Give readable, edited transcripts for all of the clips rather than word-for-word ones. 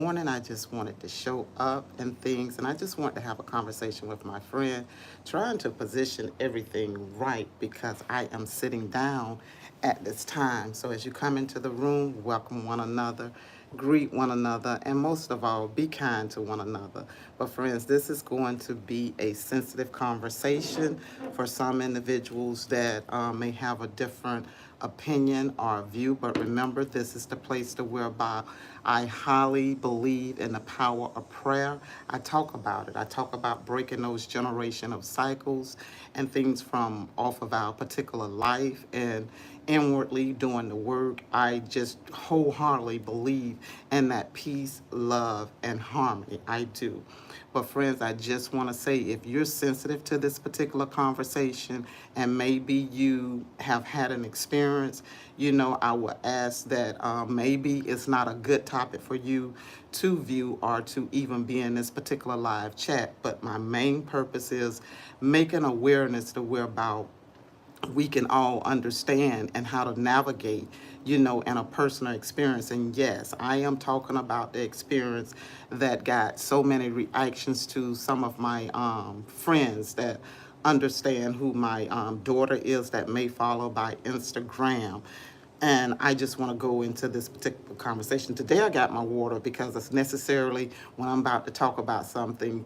morning. I just wanted to show up and things, and I just wanted to have a conversation with my friend, trying to position everything right because I am sitting down at this time. So as you come into the room, welcome one another, greet one another, and most of all, be kind to one another. But friends, this is going to be a sensitive conversation for some individuals that may have a different opinion or view, but remember, this is the place to whereby I highly believe in the power of prayer. I talk about it. I talk about breaking those generation of cycles and things from off of our particular life and inwardly doing the work. I just wholeheartedly believe in that peace, love, and harmony. I do. But friends, I just want to say, if you're sensitive to this particular conversation and maybe you have had an experience, I would ask that maybe it's not a good topic for you to view or to even be in this particular live chat. But my main purpose is making awareness to whereby we can all understand and how to navigate, in a personal experience. And yes, I am talking about the experience that got so many reactions to some of my friends that understand who my daughter is that may follow by Instagram. And I just want to go into this particular conversation. Today I got my water because it's necessarily when I'm about to talk about something,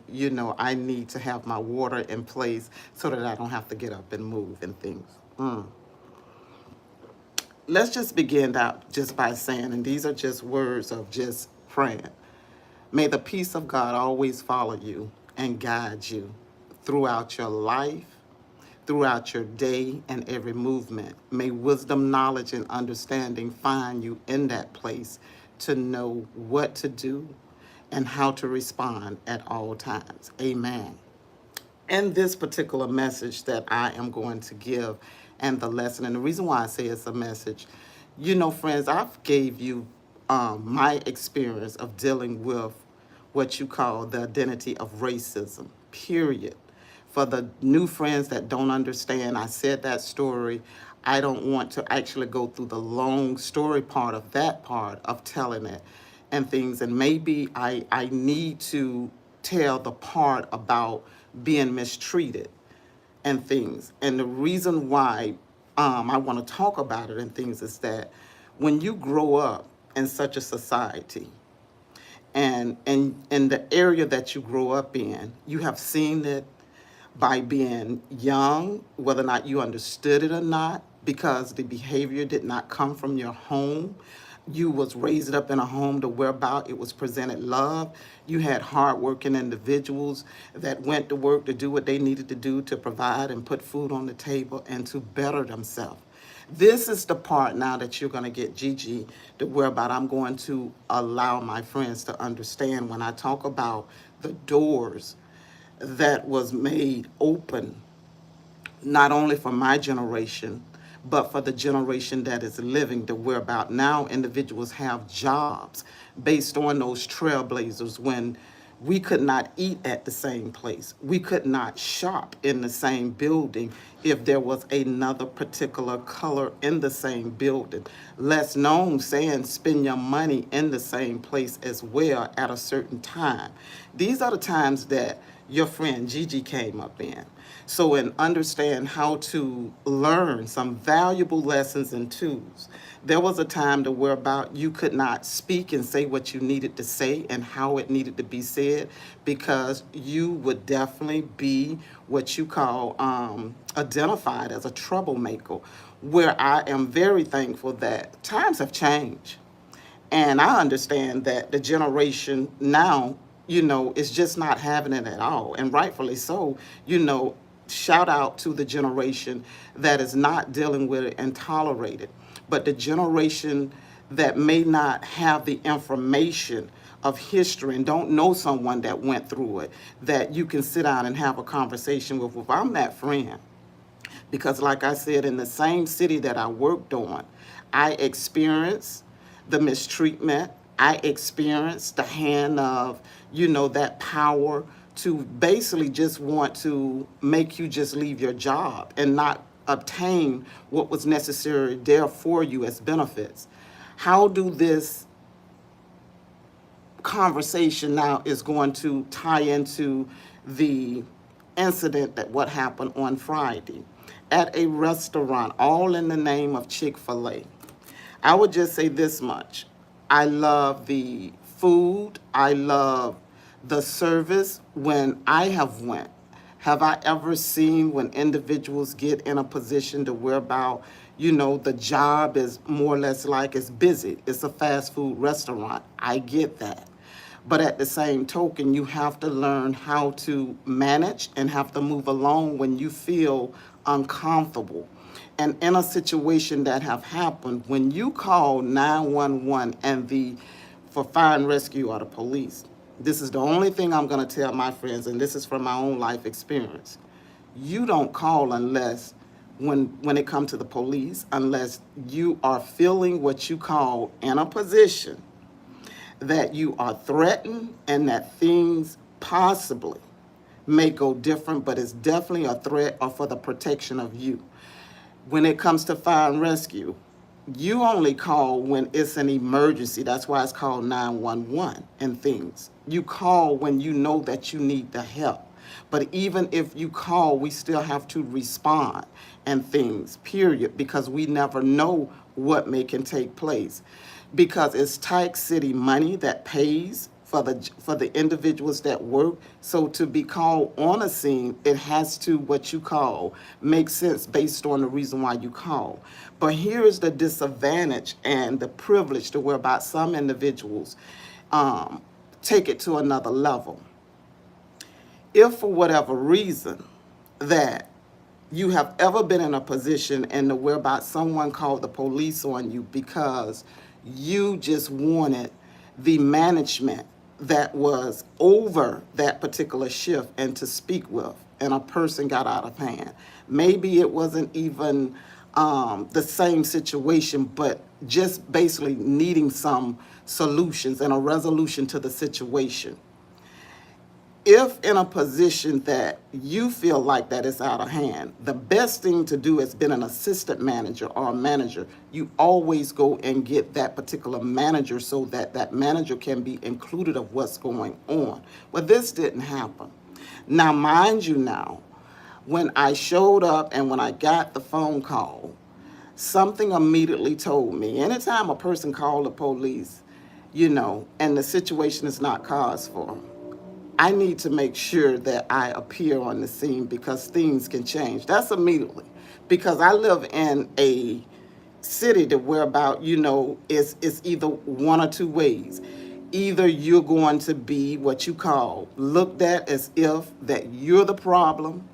I need to have my water in place so that I don't have to get up and move and things. Let's just begin out just by saying, and these are just words of just praying. May the peace of God always follow you and guide you throughout your life, throughout your day and every movement. May wisdom, knowledge, and understanding find you in that place to know what to do and how to respond at all times. Amen. In this particular message that I am going to give and the lesson, and the reason why I say it's a message, friends, I've gave you my experience of dealing with what you call the identity of racism, period. For the new friends that don't understand, I said that story. I don't want to actually go through the long story part of that part of telling it and things. And maybe I need to tell the part about being mistreated and things. And the reason why I want to talk about it and things is that when you grow up in such a society, and in the area that you grow up in, you have seen it by being young, whether or not you understood it or not, because the behavior did not come from your home. You was raised up in a home to whereby it was presented love. You had hardworking individuals that went to work to do what they needed to do to provide and put food on the table and to better themselves. This is the part now that you're going to get Gigi to whereby I'm going to allow my friends to understand when I talk about the doors that was made open, not only for my generation, but for the generation that is living, to where about now individuals have jobs based on those trailblazers when we could not eat at the same place. We could not shop in the same building if there was another particular color in the same building. Less known saying spend your money in the same place as well at a certain time. These are the times that your friend Gigi came up in. So, and understand how to learn some valuable lessons and tools. There was a time to where about you could not speak and say what you needed to say and how it needed to be said, because you would definitely be what you call identified as a troublemaker. Where I am very thankful that times have changed. And I understand that the generation now, is just not having it at all. And rightfully so, shout out to the generation that is not dealing with it and tolerate it. But the generation that may not have the information of history and don't know someone that went through it, that you can sit down and have a conversation with. If I'm that friend, because like I said, in the same city that I worked on, I experienced the mistreatment. I experienced the hand of, that power to basically just want to make you just leave your job and not obtain what was necessary there for you as benefits. How do this conversation now is going to tie into the incident that what happened on Friday at a restaurant, all in the name of Chick-fil-A. I would just say this much. I love the food. I love the service. When I have went, have I ever seen when individuals get in a position to whereby, the job is more or less like it's busy. It's a fast food restaurant. I get that. But at the same token, you have to learn how to manage and have to move along when you feel uncomfortable. And in a situation that have happened, when you call 911 and for fire and rescue or the police, this is the only thing I'm going to tell my friends, and this is from my own life experience. You don't call unless, when it comes to the police, unless you are feeling what you call in a position that you are threatened and that things possibly may go different, but it's definitely a threat or for the protection of you. When it comes to fire and rescue, you only call when it's an emergency. That's why it's called 911 and things. You call when you know that you need the help. But even if you call, we still have to respond and things, period, because we never know what can take place. Because it's tax city money that pays for the individuals that work. So to be called on a scene, it has to, what you call, make sense based on the reason why you call. But here is the disadvantage and the privilege to whereby some individuals take it to another level. If for whatever reason that you have ever been in a position and the whereby someone called the police on you because you just wanted the management that was over that particular shift and to speak with, and a person got out of hand. Maybe it wasn't even the same situation, but just basically needing some solutions and a resolution to the situation. If in a position that you feel like that is out of hand, the best thing to do as being an assistant manager or a manager, you always go and get that particular manager so that that manager can be included of what's going on. Well, this didn't happen. Now, mind you now, when I showed up and when I got the phone call, something immediately told me, anytime a person called the police, and the situation is not cause for, I need to make sure that I appear on the scene because things can change. That's immediately. Because I live in a city that whereabout, it's either one or two ways. Either you're going to be what you call looked at as if that you're the problem,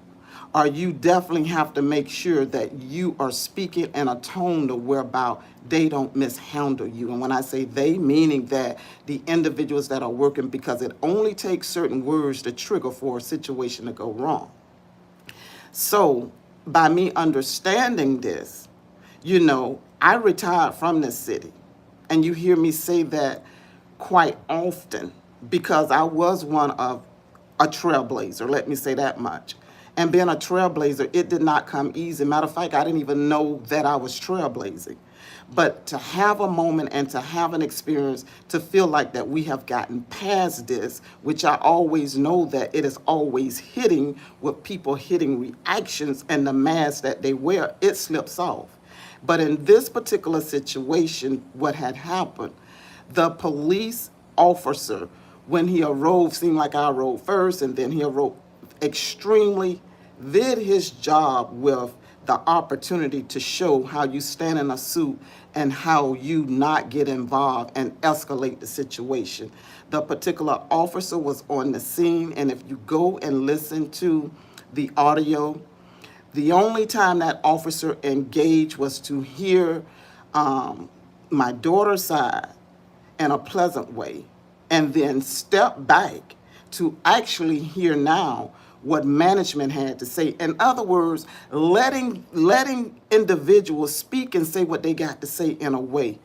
or you definitely have to make sure that you are speaking in a tone to whereabout they don't mishandle you. And when I say they, meaning that the individuals that are working, because it only takes certain words to trigger for a situation to go wrong. So by me understanding this, I retired from this city. And you hear me say that quite often because I was one of a trailblazer, let me say that much. And being a trailblazer, it did not come easy. Matter of fact, I didn't even know that I was trailblazing. But to have a moment and to have an experience to feel like that we have gotten past this, which I always know that it is always hitting with people hitting reactions and the mask that they wear, it slips off. But in this particular situation, what had happened, the police officer, when he arrived, seemed like I arrived first, and then he arrived extremely, did his job with the opportunity to show how you stand in a suit and how you not get involved and escalate the situation. The particular officer was on the scene, and if you go and listen to the audio, the only time that officer engaged was to hear my daughter's side in a pleasant way, and then step back to actually hear now what management had to say. In other words, letting individuals speak and say what they got to say in a way.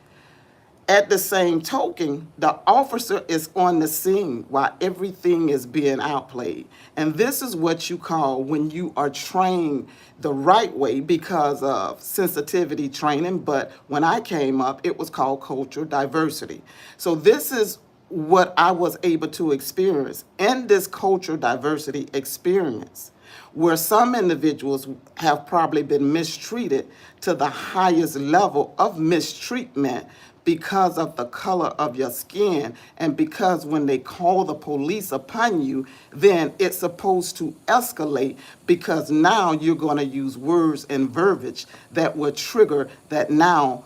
At the same token, the officer is on the scene while everything is being outplayed. And this is what you call when you are trained the right way because of sensitivity training. But when I came up, it was called cultural diversity. So this is what I was able to experience in this cultural diversity experience, where some individuals have probably been mistreated to the highest level of mistreatment because of the color of your skin, and because when they call the police upon you, then it's supposed to escalate, because now you're going to use words and verbiage that will trigger that now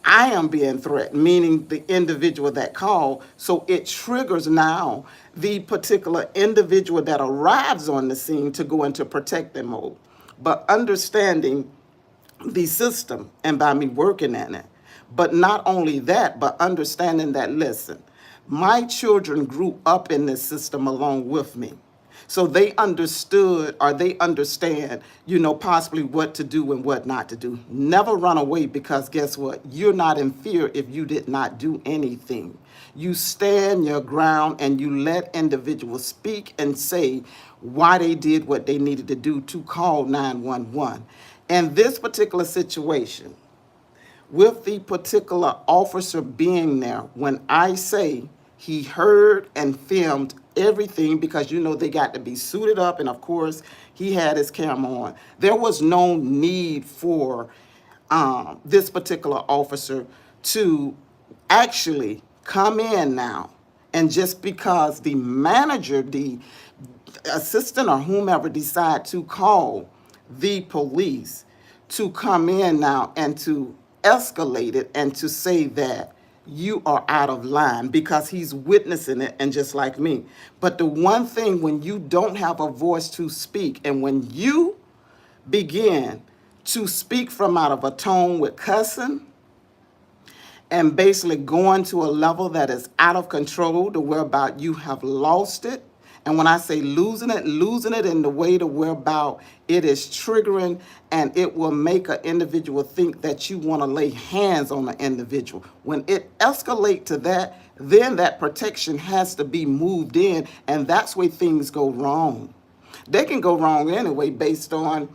I am being threatened, meaning the individual that called. So it triggers now the particular individual that arrives on the scene to go into protective mode. But understanding the system and by me working in it. But not only that, but understanding that, listen, my children grew up in this system along with me. So they understood, or they understand, possibly what to do and what not to do. Never run away, because guess what? You're not in fear if you did not do anything. You stand your ground and you let individuals speak and say why they did what they needed to do to call 911. And this particular situation, with the particular officer being there, when I say he heard and filmed everything, because they got to be suited up, and of course he had his camera on. There was no need for this particular officer to actually come in now, and just because the manager, the assistant, or whomever decide to call the police to come in now and to escalate it and to say that you are out of line, because he's witnessing it, and just like me. But the one thing, when you don't have a voice to speak, and when you begin to speak from out of a tone with cussing, and basically going to a level that is out of control, to whereby you have lost it. And when I say losing it in the way to whereby it is triggering, and it will make an individual think that you want to lay hands on an individual. When it escalates to that, then that protection has to be moved in, and that's where things go wrong. They can go wrong anyway, based on,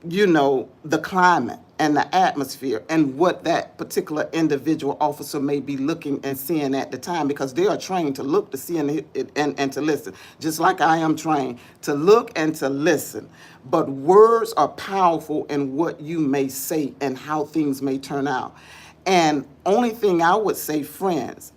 the climate and the atmosphere, and what that particular individual officer may be looking and seeing at the time, because they are trained to look, to see, and to listen, just like I am trained to look and to listen. But words are powerful in what you may say and how things may turn out. And only thing I would say, friends,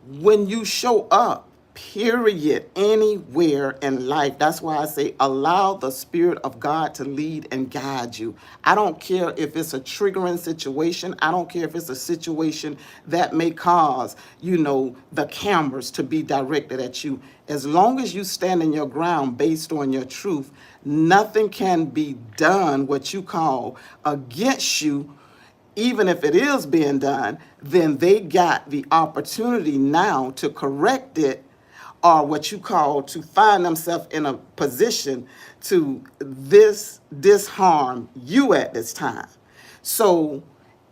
when you show up, period, anywhere in life, that's why I say allow the Spirit of God to lead and guide you. I don't care if it's a triggering situation. I don't care if it's a situation that may cause, the cameras to be directed at you. As long as you stand in your ground based on your truth, nothing can be done, what you call, against you. Even if it is being done, then they got the opportunity now to correct it, or what you call to find themselves in a position to disharm you at this time. So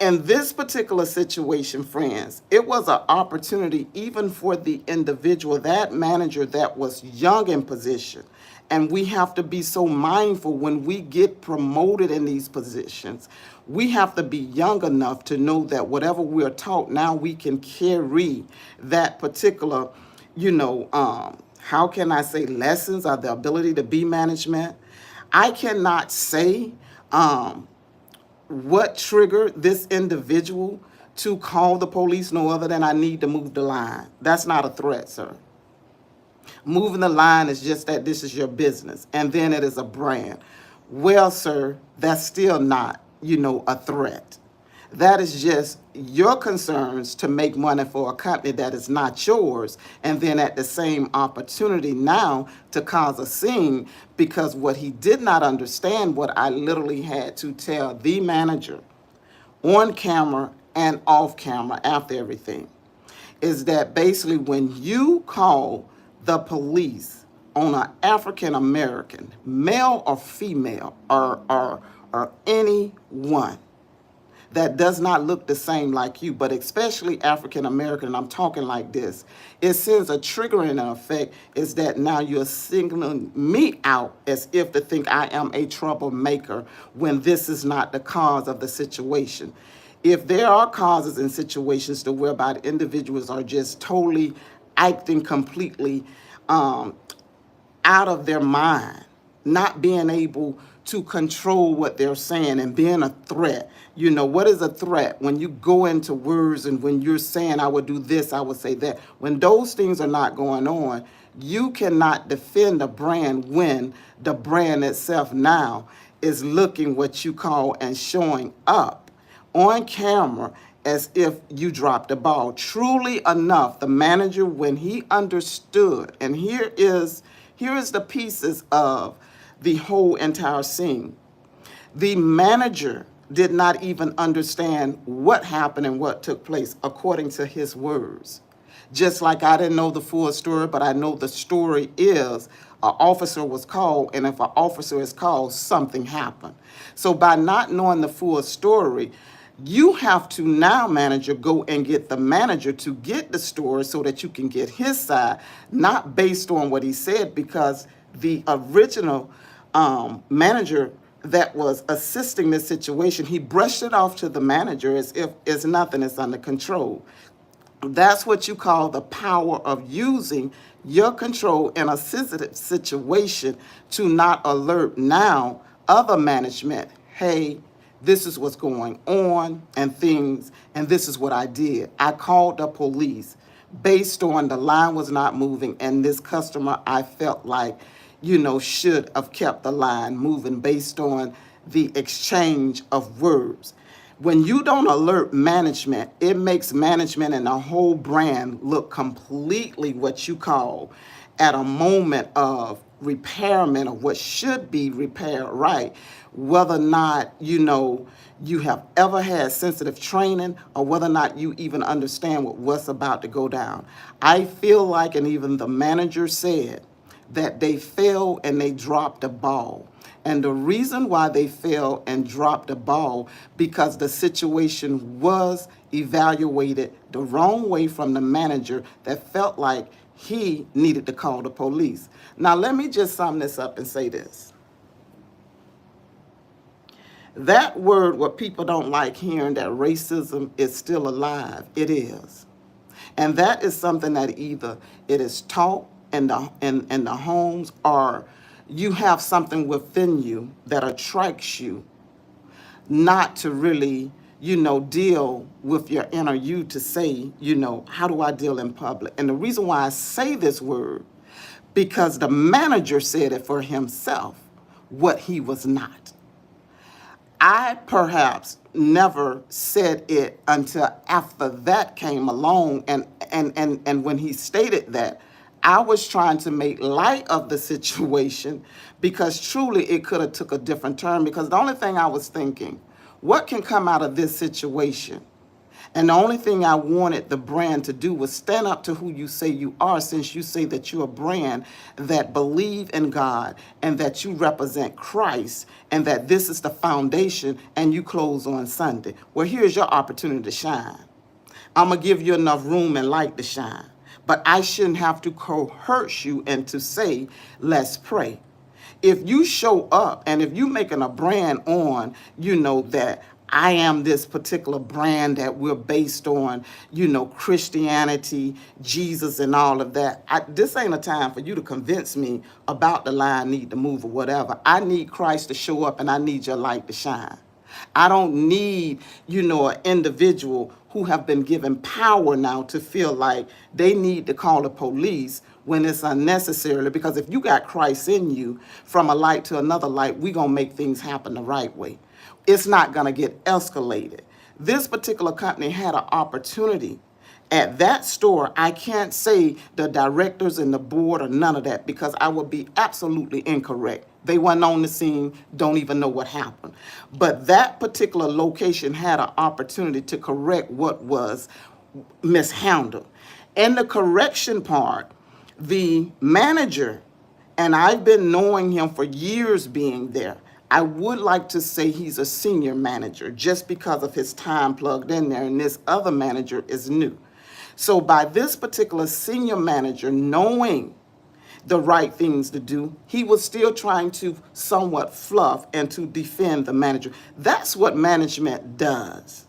in this particular situation, friends, it was an opportunity even for the individual, that manager that was young in position. And we have to be so mindful when we get promoted in these positions. We have to be young enough to know that whatever we're taught, now we can carry that particular, how can I say, lessons, or the ability to be management. I cannot say what triggered this individual to call the police, no other than I need to move the line. That's not a threat, sir. Moving the line is just that this is your business, and then it is a brand. Well, sir, that's still not, a threat. That is just your concerns to make money for a company that is not yours, and then at the same opportunity now to cause a scene, because what he did not understand, what I literally had to tell the manager on camera and off camera after everything, is that basically when you call the police on an African American, male or female, or anyone that does not look the same like you, but especially African American, and I'm talking like this, it sends a triggering effect, is that now you're singling me out as if to think I am a troublemaker, when this is not the cause of the situation. If there are causes and situations to whereby the individuals are just totally acting completely out of their mind, not being able to control what they're saying and being a threat. You know, what is a threat? When you go into words and when you're saying, I would do this, I would say that. When those things are not going on, you cannot defend a brand when the brand itself now is looking what you call and showing up on camera as if you dropped the ball. Truly enough, the manager, when he understood, and here is the pieces of the whole entire scene. The manager did not even understand what happened and what took place according to his words. Just like I didn't know the full story, but I know the story is an officer was called, and if an officer is called, something happened. So by not knowing the full story, you have to now, manager, go and get the manager to get the story so that you can get his side, not based on what he said, because the original manager that was assisting this situation, he brushed it off to the manager as if it's nothing, it's under control. That's what you call the power of using your control in a sensitive situation to not alert now other management, hey, this is what's going on and things, and this is what I did. I called the police based on the line was not moving, and this customer I felt like, you know, should have kept the line moving based on the exchange of words. When you don't alert management, it makes management and the whole brand look completely what you call at a moment of repairment of what should be repaired right, whether or not, you know, you have ever had sensitive training or whether or not you even understand what's about to go down. I feel like, and even the manager said, that they fell and they dropped the ball. And the reason why they fell and dropped the ball, because the situation was evaluated the wrong way from the manager that felt like he needed to call the police. Now, let me just sum this up and say this. That word, what people don't like hearing, that racism is still alive, it is. And that is something that either it is taught in the homes, or you have something within you that attracts you not to really, you know, deal with your inner you to say, you know, how do I deal in public? And the reason why I say this word, because the manager said it for himself, what he was not. I perhaps never said it until after that came along, and when he stated that, I was trying to make light of the situation, because truly it could have took a different turn, because the only thing I was thinking, what can come out of this situation? And the only thing I wanted the brand to do was stand up to who you say you are, since you say that you're a brand that believe in God and that you represent Christ and that this is the foundation and you close on Sunday. Well, here's your opportunity to shine. I'm going to give you enough room and light to shine. But I shouldn't have to coerce you and to say, let's pray. If you show up and if you're making a brand on, you know, that I am this particular brand that we're based on, you know, Christianity, Jesus, and all of that. This ain't a time for you to convince me about the line need to move or whatever. I need Christ to show up and I need your light to shine. I don't need, you know, an individual who have been given power now to feel like they need to call the police when it's unnecessarily, because if you got Christ in you, from a light to another light, we're going to make things happen the right way. It's not going to get escalated. This particular company had an opportunity at that store. I can't say the directors and the board or none of that, because I would be absolutely incorrect. They weren't on the scene, don't even know what happened. But that particular location had an opportunity to correct what was mishandled. In the correction part, the manager, and I've been knowing him for years being there, I would like to say he's a senior manager just because of his time plugged in there, and this other manager is new. So by this particular senior manager knowing the right things to do, he was still trying to somewhat fluff and to defend the manager. That's what management does,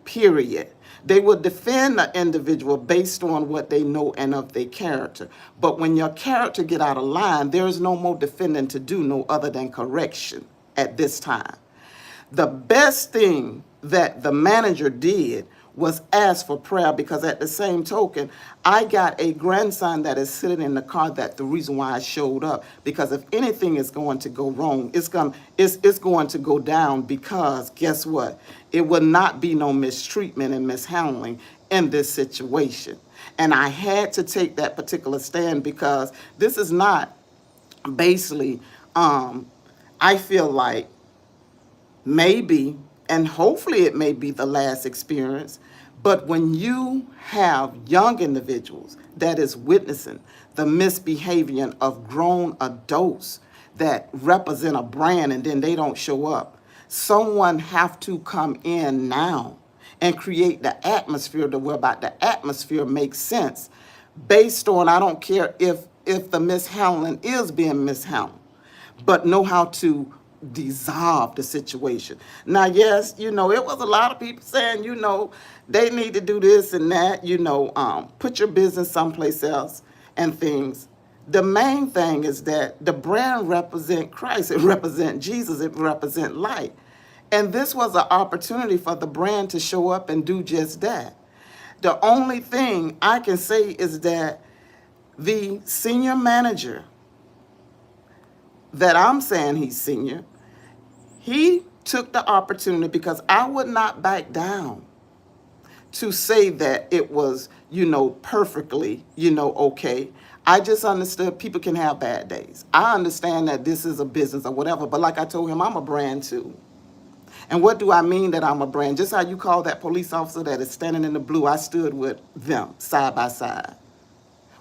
period. They will defend the individual based on what they know and of their character. But when your character get out of line, there is no more defending to do, no other than correction at this time. The best thing that the manager did was ask for prayer, because at the same token, I got a grandson that is sitting in the car. That's the reason why I showed up, because if anything is going to go wrong, it's going to go down, because guess what? It will not be no mistreatment and mishandling in this situation. And I had to take that particular stand, because this is not basically, I feel like, maybe, and hopefully it may be the last experience, but when you have young individuals that is witnessing the misbehavior of grown adults that represent a brand and then they don't show up, someone have to come in now and create the atmosphere to whereby the atmosphere makes sense based on, I don't care if the mishandling is being mishandled, but know how to dissolve the situation. Now, yes, it was a lot of people saying, they need to do this and that, put your business someplace else and things. The main thing is that the brand represent Christ. It represent Jesus. It represent light. And this was an opportunity for the brand to show up and do just that. The only thing I can say is that the senior manager, that I'm saying he's senior, he took the opportunity, because I would not back down to say that it was, perfectly, okay. I just understood people can have bad days. I understand that this is a business or whatever, but like I told him, I'm a brand too. And what do I mean that I'm a brand? Just how you call that police officer that is standing in the blue, I stood with them side by side.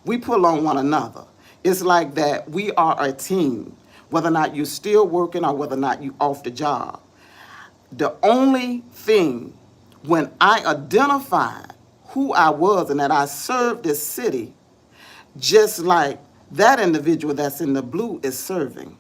We pull on one another. It's like that we are a team, whether or not you're still working or whether or not you're off the job. The only thing, when I identified who I was and that I served this city, just like that individual that's in the blue is serving.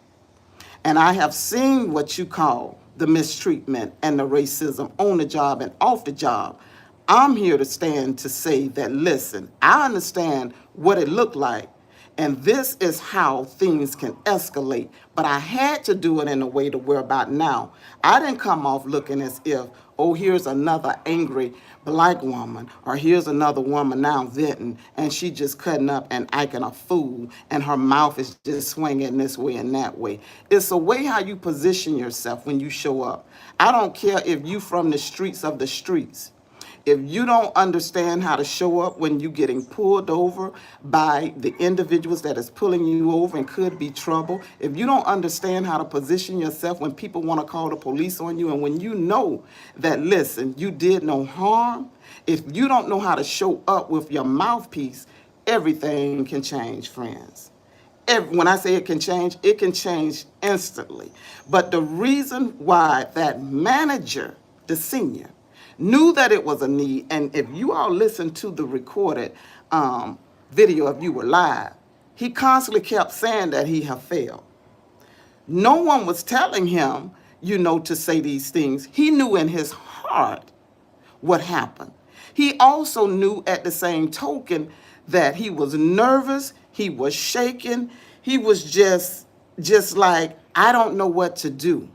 And I have seen what you call the mistreatment and the racism on the job and off the job. I'm here to stand to say that, listen, I understand what it looked like, and this is how things can escalate. But I had to do it in a way to where about now, I didn't come off looking as if, oh, here's another angry black woman, or here's another woman now venting, and she just cutting up and acting a fool, and her mouth is just swinging this way and that way. It's a way how you position yourself when you show up. I don't care if you from the streets of the streets. If you don't understand how to show up when you're getting pulled over by the individuals that is pulling you over and could be trouble, if you don't understand how to position yourself when people want to call the police on you, and when you know that, listen, you did no harm, if you don't know how to show up with your mouthpiece, everything can change, friends. When I say it can change instantly. But the reason why that manager, the senior, knew that it was a need, and if you all listen to the recorded video, if you were live, he constantly kept saying that he had failed. No one was telling him, to say these things. He knew in his heart what happened. He also knew at the same token that he was nervous, he was shaking, he was just like, I don't know what to do.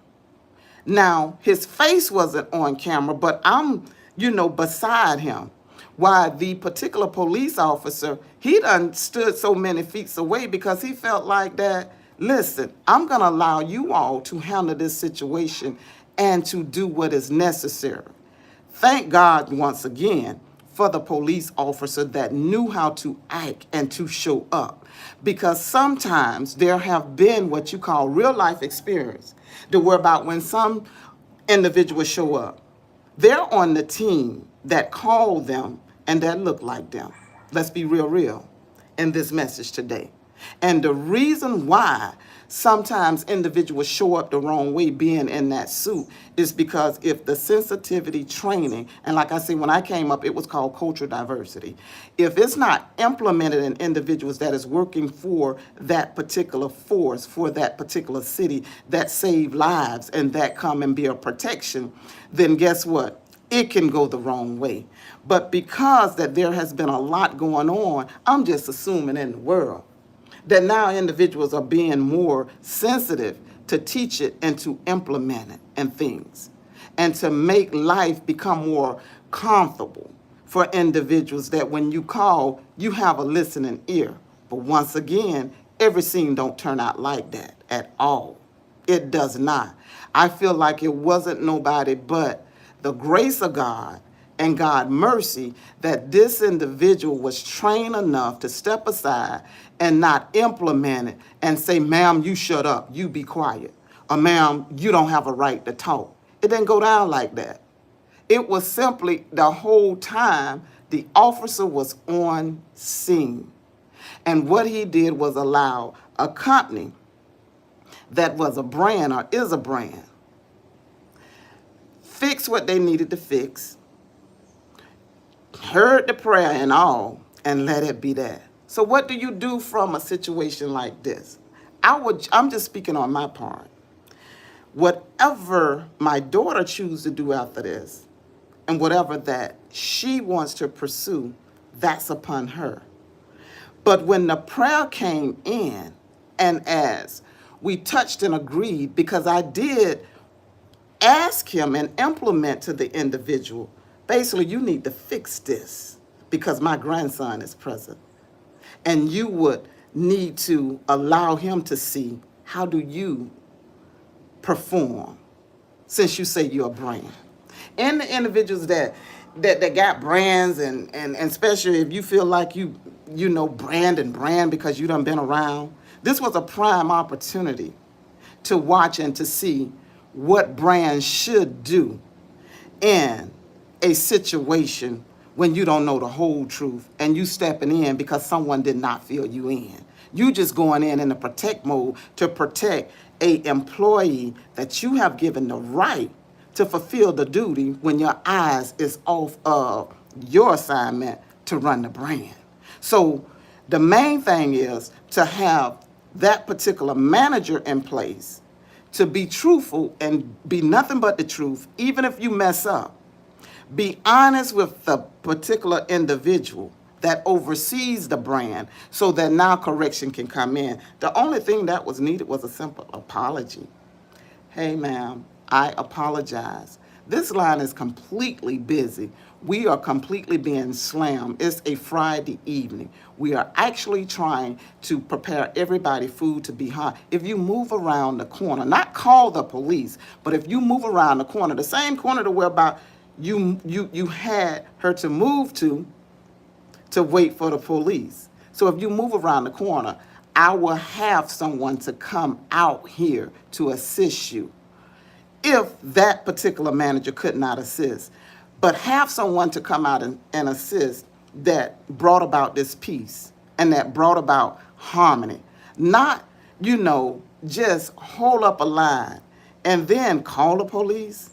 Now, his face wasn't on camera, but I'm, beside him. Why the particular police officer, he done stood so many feet away, because he felt like that, listen, I'm going to allow you all to handle this situation and to do what is necessary. Thank God once again for the police officer that knew how to act and to show up. Because sometimes there have been what you call real life experience, to where about when some individuals show up, they're on the team that called them and that look like them. Let's be real in this message today. And the reason why sometimes individuals show up the wrong way being in that suit is because if the sensitivity training, and like I said, when I came up, it was called cultural diversity. If it's not implemented in individuals that is working for that particular force, for that particular city, that save lives and that come and be a protection, then guess what? it can go the wrong way. But because that there has been a lot going on, I'm just assuming in the world that now individuals are being more sensitive to teach it and to implement it and things, and to make life become more comfortable for individuals, that when you call, you have a listening ear. But once again, every scene don't turn out like that at all. It does not. I feel like it wasn't nobody but the grace of God and God mercy that this individual was trained enough to step aside and not implement it and say, ma'am, you shut up, you be quiet. Or ma'am, you don't have a right to talk. It didn't go down like that. It was simply the whole time the officer was on scene. And what he did was allow a company that was a brand or is a brand fix what they needed to fix, heard the prayer and all, and let it be that. So what do you do from a situation like this? I'm just speaking on my part. Whatever my daughter chooses to do after this, and whatever that she wants to pursue, that's upon her. But when the prayer came in, and as we touched and agreed, because I did ask him and implement to the individual, basically, you need to fix this because my grandson is present. And you would need to allow him to see, how do you perform since you say you're a brand? And the individuals that got brands, and especially if you feel like you know brand because you done been around, this was a prime opportunity to watch and to see what brands should do in a situation when you don't know the whole truth and you stepping in because someone did not fill you in. You just going in the protect mode to protect a employee that you have given the right to fulfill the duty when your eyes is off of your assignment to run the brand. So the main thing is to have that particular manager in place to be truthful and be nothing but the truth, even if you mess up. Be honest with the particular individual that oversees the brand so that now correction can come in. The only thing that was needed was a simple apology. Hey, ma'am, I apologize. This line is completely busy. We are completely being slammed. It's a Friday evening. We are actually trying to prepare everybody food to be hot. If you move around the corner, not call the police, but if you move around the corner, the same corner to where about you had her to move to wait for the police. So if you move around the corner, I will have someone to come out here to assist you if that particular manager could not assist. But have someone to come out and assist that brought about this peace and that brought about harmony. Not, just hold up a line and then call the police.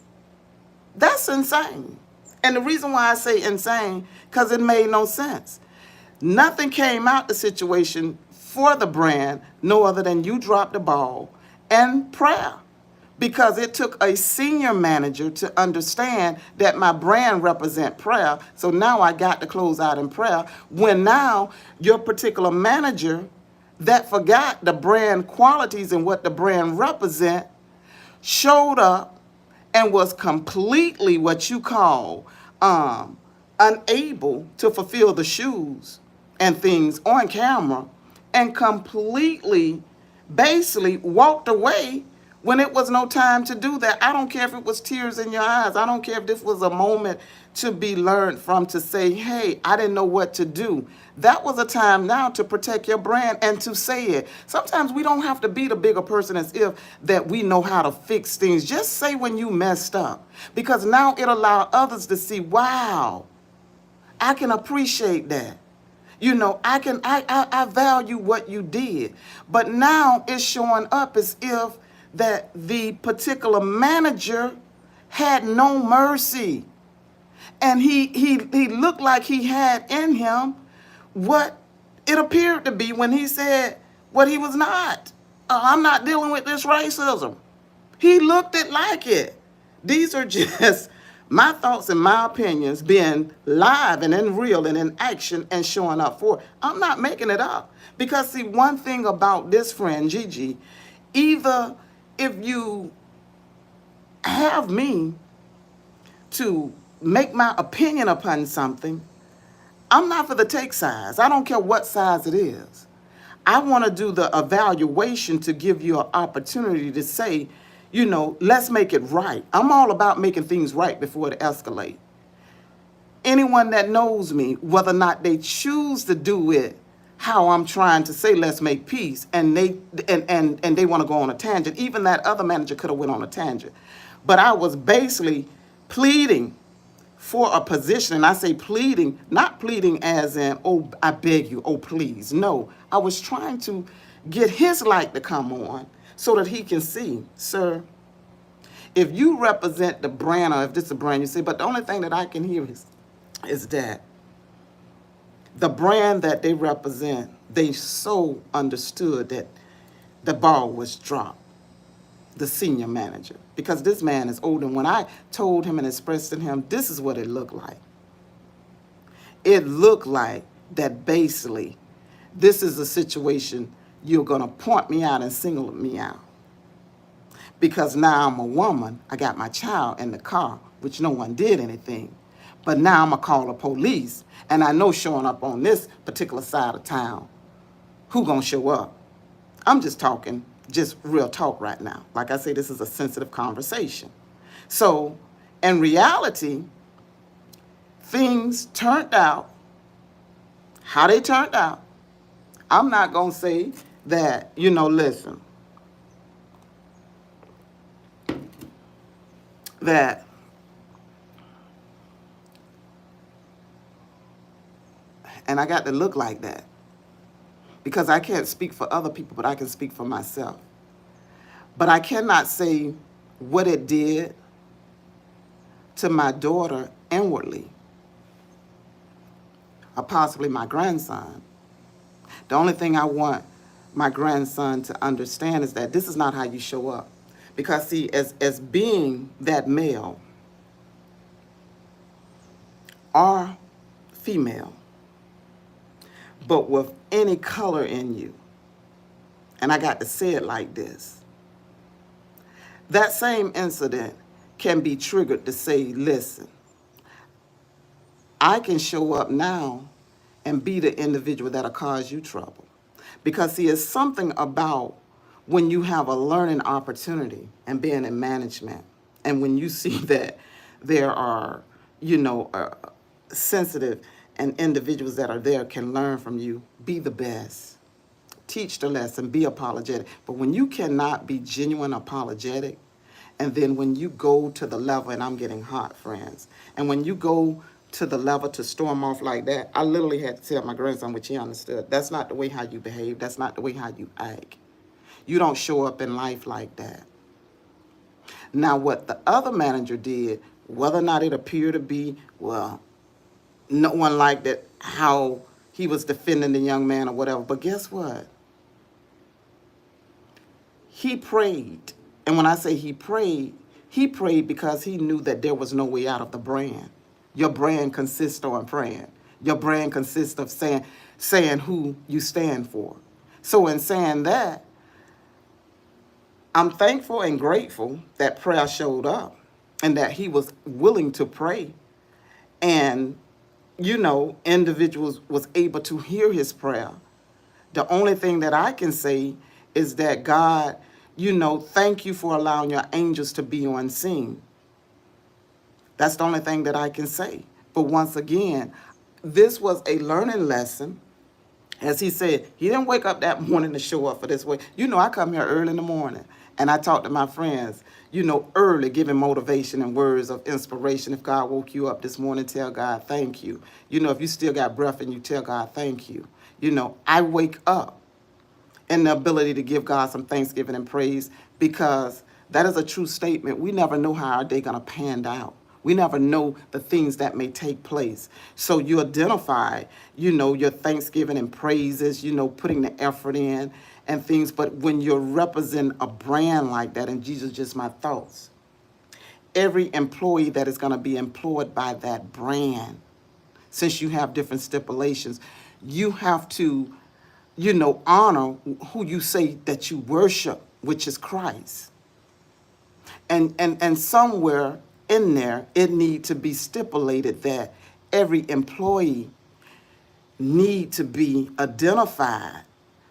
That's insane. And the reason why I say insane, because it made no sense. Nothing came out the situation for the brand, no other than you dropped the ball and prayer. Because it took a senior manager to understand that my brand represent prayer. So now I got to close out in prayer. When now your particular manager that forgot the brand qualities and what the brand represent showed up and was completely what you call unable to fulfill the shoes and things on camera, and completely basically walked away when it was no time to do that. I don't care if it was tears in your eyes. I don't care if this was a moment to be learned from, to say, hey, I didn't know what to do. That was a time now to protect your brand and to say it. Sometimes we don't have to be the bigger person as if that we know how to fix things. Just say when you messed up, because now it allows others to see, wow, I can appreciate that. I value what you did. But now it's showing up as if that the particular manager had no mercy. And he looked like he had in him what it appeared to be when he said what he was not. I'm not dealing with this racism. He looked it like it. These are just My thoughts and my opinions being live and in real and in action and showing up for it. I'm not making it up. Because see, one thing about this friend, Gigi, either if you have me to make my opinion upon something, I'm not for the take size. I don't care what size it is. I want to do the evaluation to give you an opportunity to say, let's make it right. I'm all about making things right before it escalates. Anyone that knows me, whether or not they choose to do it how I'm trying to say let's make peace, and they want to go on a tangent. Even that other manager could have went on a tangent. But I was basically pleading for a position, and I say pleading, not pleading as in, oh, I beg you, oh, please. No, I was trying to get his light to come on so that he can see, sir, if you represent the brand, or if this is a brand, you say, but the only thing that I can hear is that the brand that they represent, they so understood that the ball was dropped, the senior manager, because this man is older. And when I told him and expressed to him, this is what it looked like. It looked like that basically this is a situation you're going to point me out and single me out. Because now I'm a woman, I got my child in the car, which no one did anything. But now I'm going to call the police, and I know showing up on this particular side of town, who going to show up? I'm just talking, just real talk right now. Like I say, this is a sensitive conversation. So, in reality, things turned out how they turned out. I'm not going to say that, listen, that and I got to look like that, because I can't speak for other people, but I can speak for myself. But I cannot say what it did to my daughter inwardly, or possibly my grandson. The only thing I want my grandson to understand is that this is not how you show up. Because see, as being that male or female, but with any color in you, and I got to say it like this, that same incident can be triggered to say, listen, I can show up now and be the individual that'll cause you trouble. Because see, it's something about when you have a learning opportunity and being in management, and when you see that there are, sensitive and individuals that are there can learn from you, be the best. Teach the lesson, be apologetic. But when you cannot be genuine apologetic, and then when you go to the level, and I'm getting hot, friends, and when you go to the level to storm off like that, I literally had to tell my grandson, which he understood, that's not the way how you behave, that's not the way how you act. You don't show up in life like that. Now, what the other manager did, whether or not it appeared to be, well, no one liked it, how he was defending the young man or whatever. But guess what? He prayed. And when I say he prayed because he knew that there was no way out of the brand. Your brand consists on praying. Your brand consists of saying who you stand for. So in saying that, I'm thankful and grateful that prayer showed up and that he was willing to pray. And individuals was able to hear his prayer. The only thing that I can say is that God, thank you for allowing your angels to be on scene. That's the only thing that I can say. But once again, this was a learning lesson. As he said, he didn't wake up that morning to show up for this way. I come here early in the morning and I talk to my friends, early, giving motivation and words of inspiration. If God woke you up this morning, tell God thank you. If you still got breath in you, tell God thank you. I wake up in the ability to give God some thanksgiving and praise, because that is a true statement. We never know how our day going to pan out. We never know the things that may take place. So you identify, your thanksgiving and praises, putting the effort in and things. But when you're representing a brand like that, and Jesus, just my thoughts, every employee that is going to be employed by that brand. Since you have different stipulations, you have to, honor who you say that you worship, which is Christ. And somewhere in there, it need to be stipulated that every employee need to be identified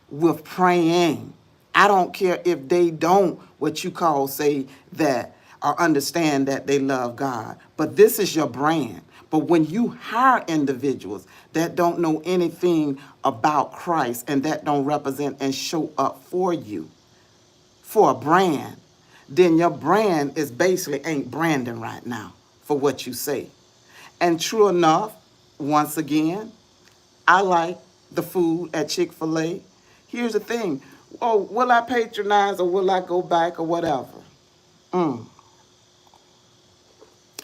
with praying. I don't care if they don't, what you call, say that or understand that they love God, but this is your brand. But when you hire individuals that don't know anything about Christ and that don't represent and show up for you, for a brand, then your brand is basically ain't branding right now for what you say. And true enough, once again, I like the food at Chick-fil-A. Here's the thing. Oh, will I patronize or will I go back or whatever?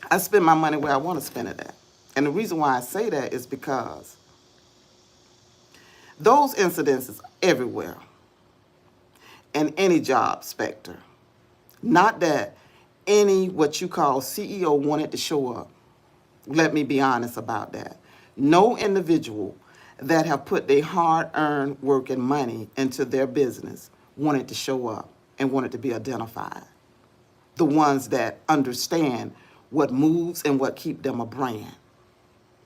I spend my money where I want to spend it at. And the reason why I say that is because those incidences are everywhere in any job specter. Not that any what you call CEO wanted to show up. Let me be honest about that. No individual that have put their hard-earned work and money into their business wanted to show up and wanted to be identified. The ones that understand what moves and what keep them a brand.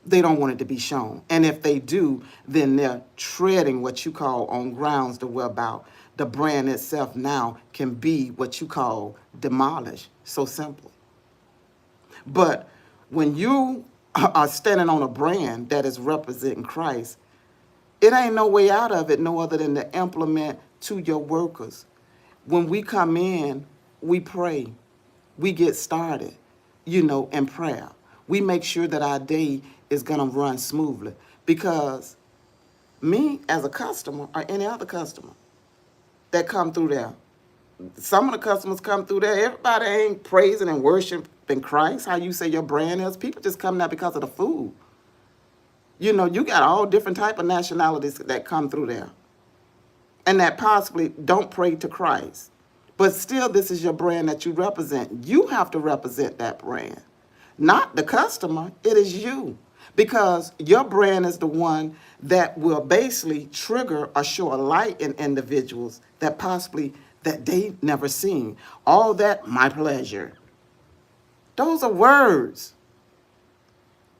They don't want it to be shown. And if they do, then they're treading what you call on grounds to whereby the brand itself now can be what you call demolished. So simple. But when you are standing on a brand that is representing Christ, it ain't no way out of it no other than to implement to your workers. When we come in, we pray. We get started, in prayer. We make sure that our day is going to run smoothly. Because me as a customer or any other customer that come through there, some of the customers come through there, everybody ain't praising and worshiping Christ, how you say your brand is. People just come there because of the food. You got all different type of nationalities that come through there and that possibly don't pray to Christ. But still, this is your brand that you represent. You have to represent that brand, not the customer. It is you, because your brand is the one that will basically trigger or show a light in individuals that possibly that they never seen. All that, my pleasure. Those are words.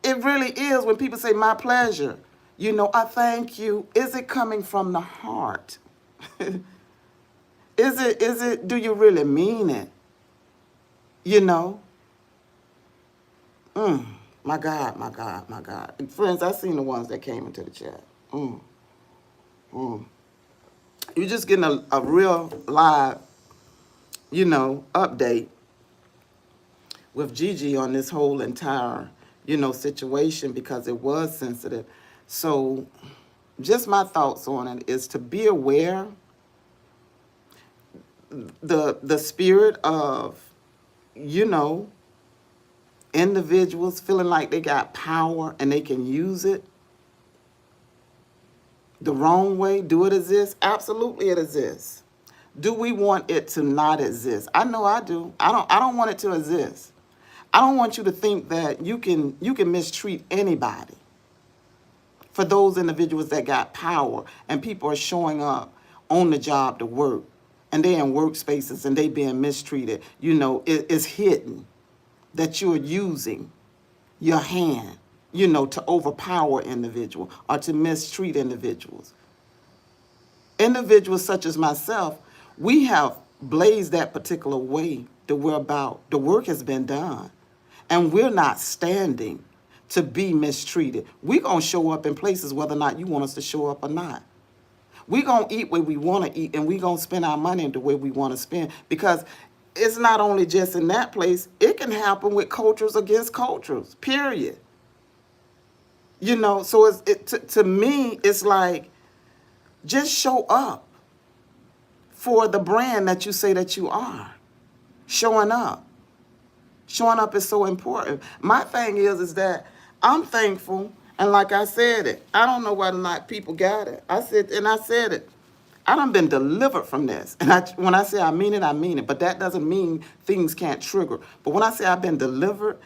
It really is when people say my pleasure. I thank you. Is it coming from the heart? Is it, do you really mean it? My God, my God, my God. And friends, I seen the ones that came into the chat. You're just getting a real live, update with Gigi on this whole entire, situation, because it was sensitive. So just my thoughts on it is to be aware the spirit of, individuals feeling like they got power and they can use it the wrong way. Do it exist? Absolutely it exists. Do we want it to not exist? I know I do. I don't want it to exist. I don't want you to think that you can mistreat anybody. For those individuals that got power and people are showing up on the job to work and they in workspaces and they being mistreated, it's hidden that you're using your hand, to overpower individuals or to mistreat individuals. Individuals such as myself, we have blazed that particular way to where about the work has been done. And we're not standing to be mistreated. We're going to show up in places whether or not you want us to show up or not. We're going to eat where we want to eat, and we're going to spend our money the way we want to spend, because it's not only just in that place. It can happen with cultures against cultures, period. So to me, it's like, just show up for the brand that you say that you are. Showing up. Showing up is so important. My thing is that I'm thankful, and like I said it, I don't know whether or not people got it. I said it. I done been delivered from this. And when I say I mean it, I mean it. But that doesn't mean things can't trigger. But when I say I've been delivered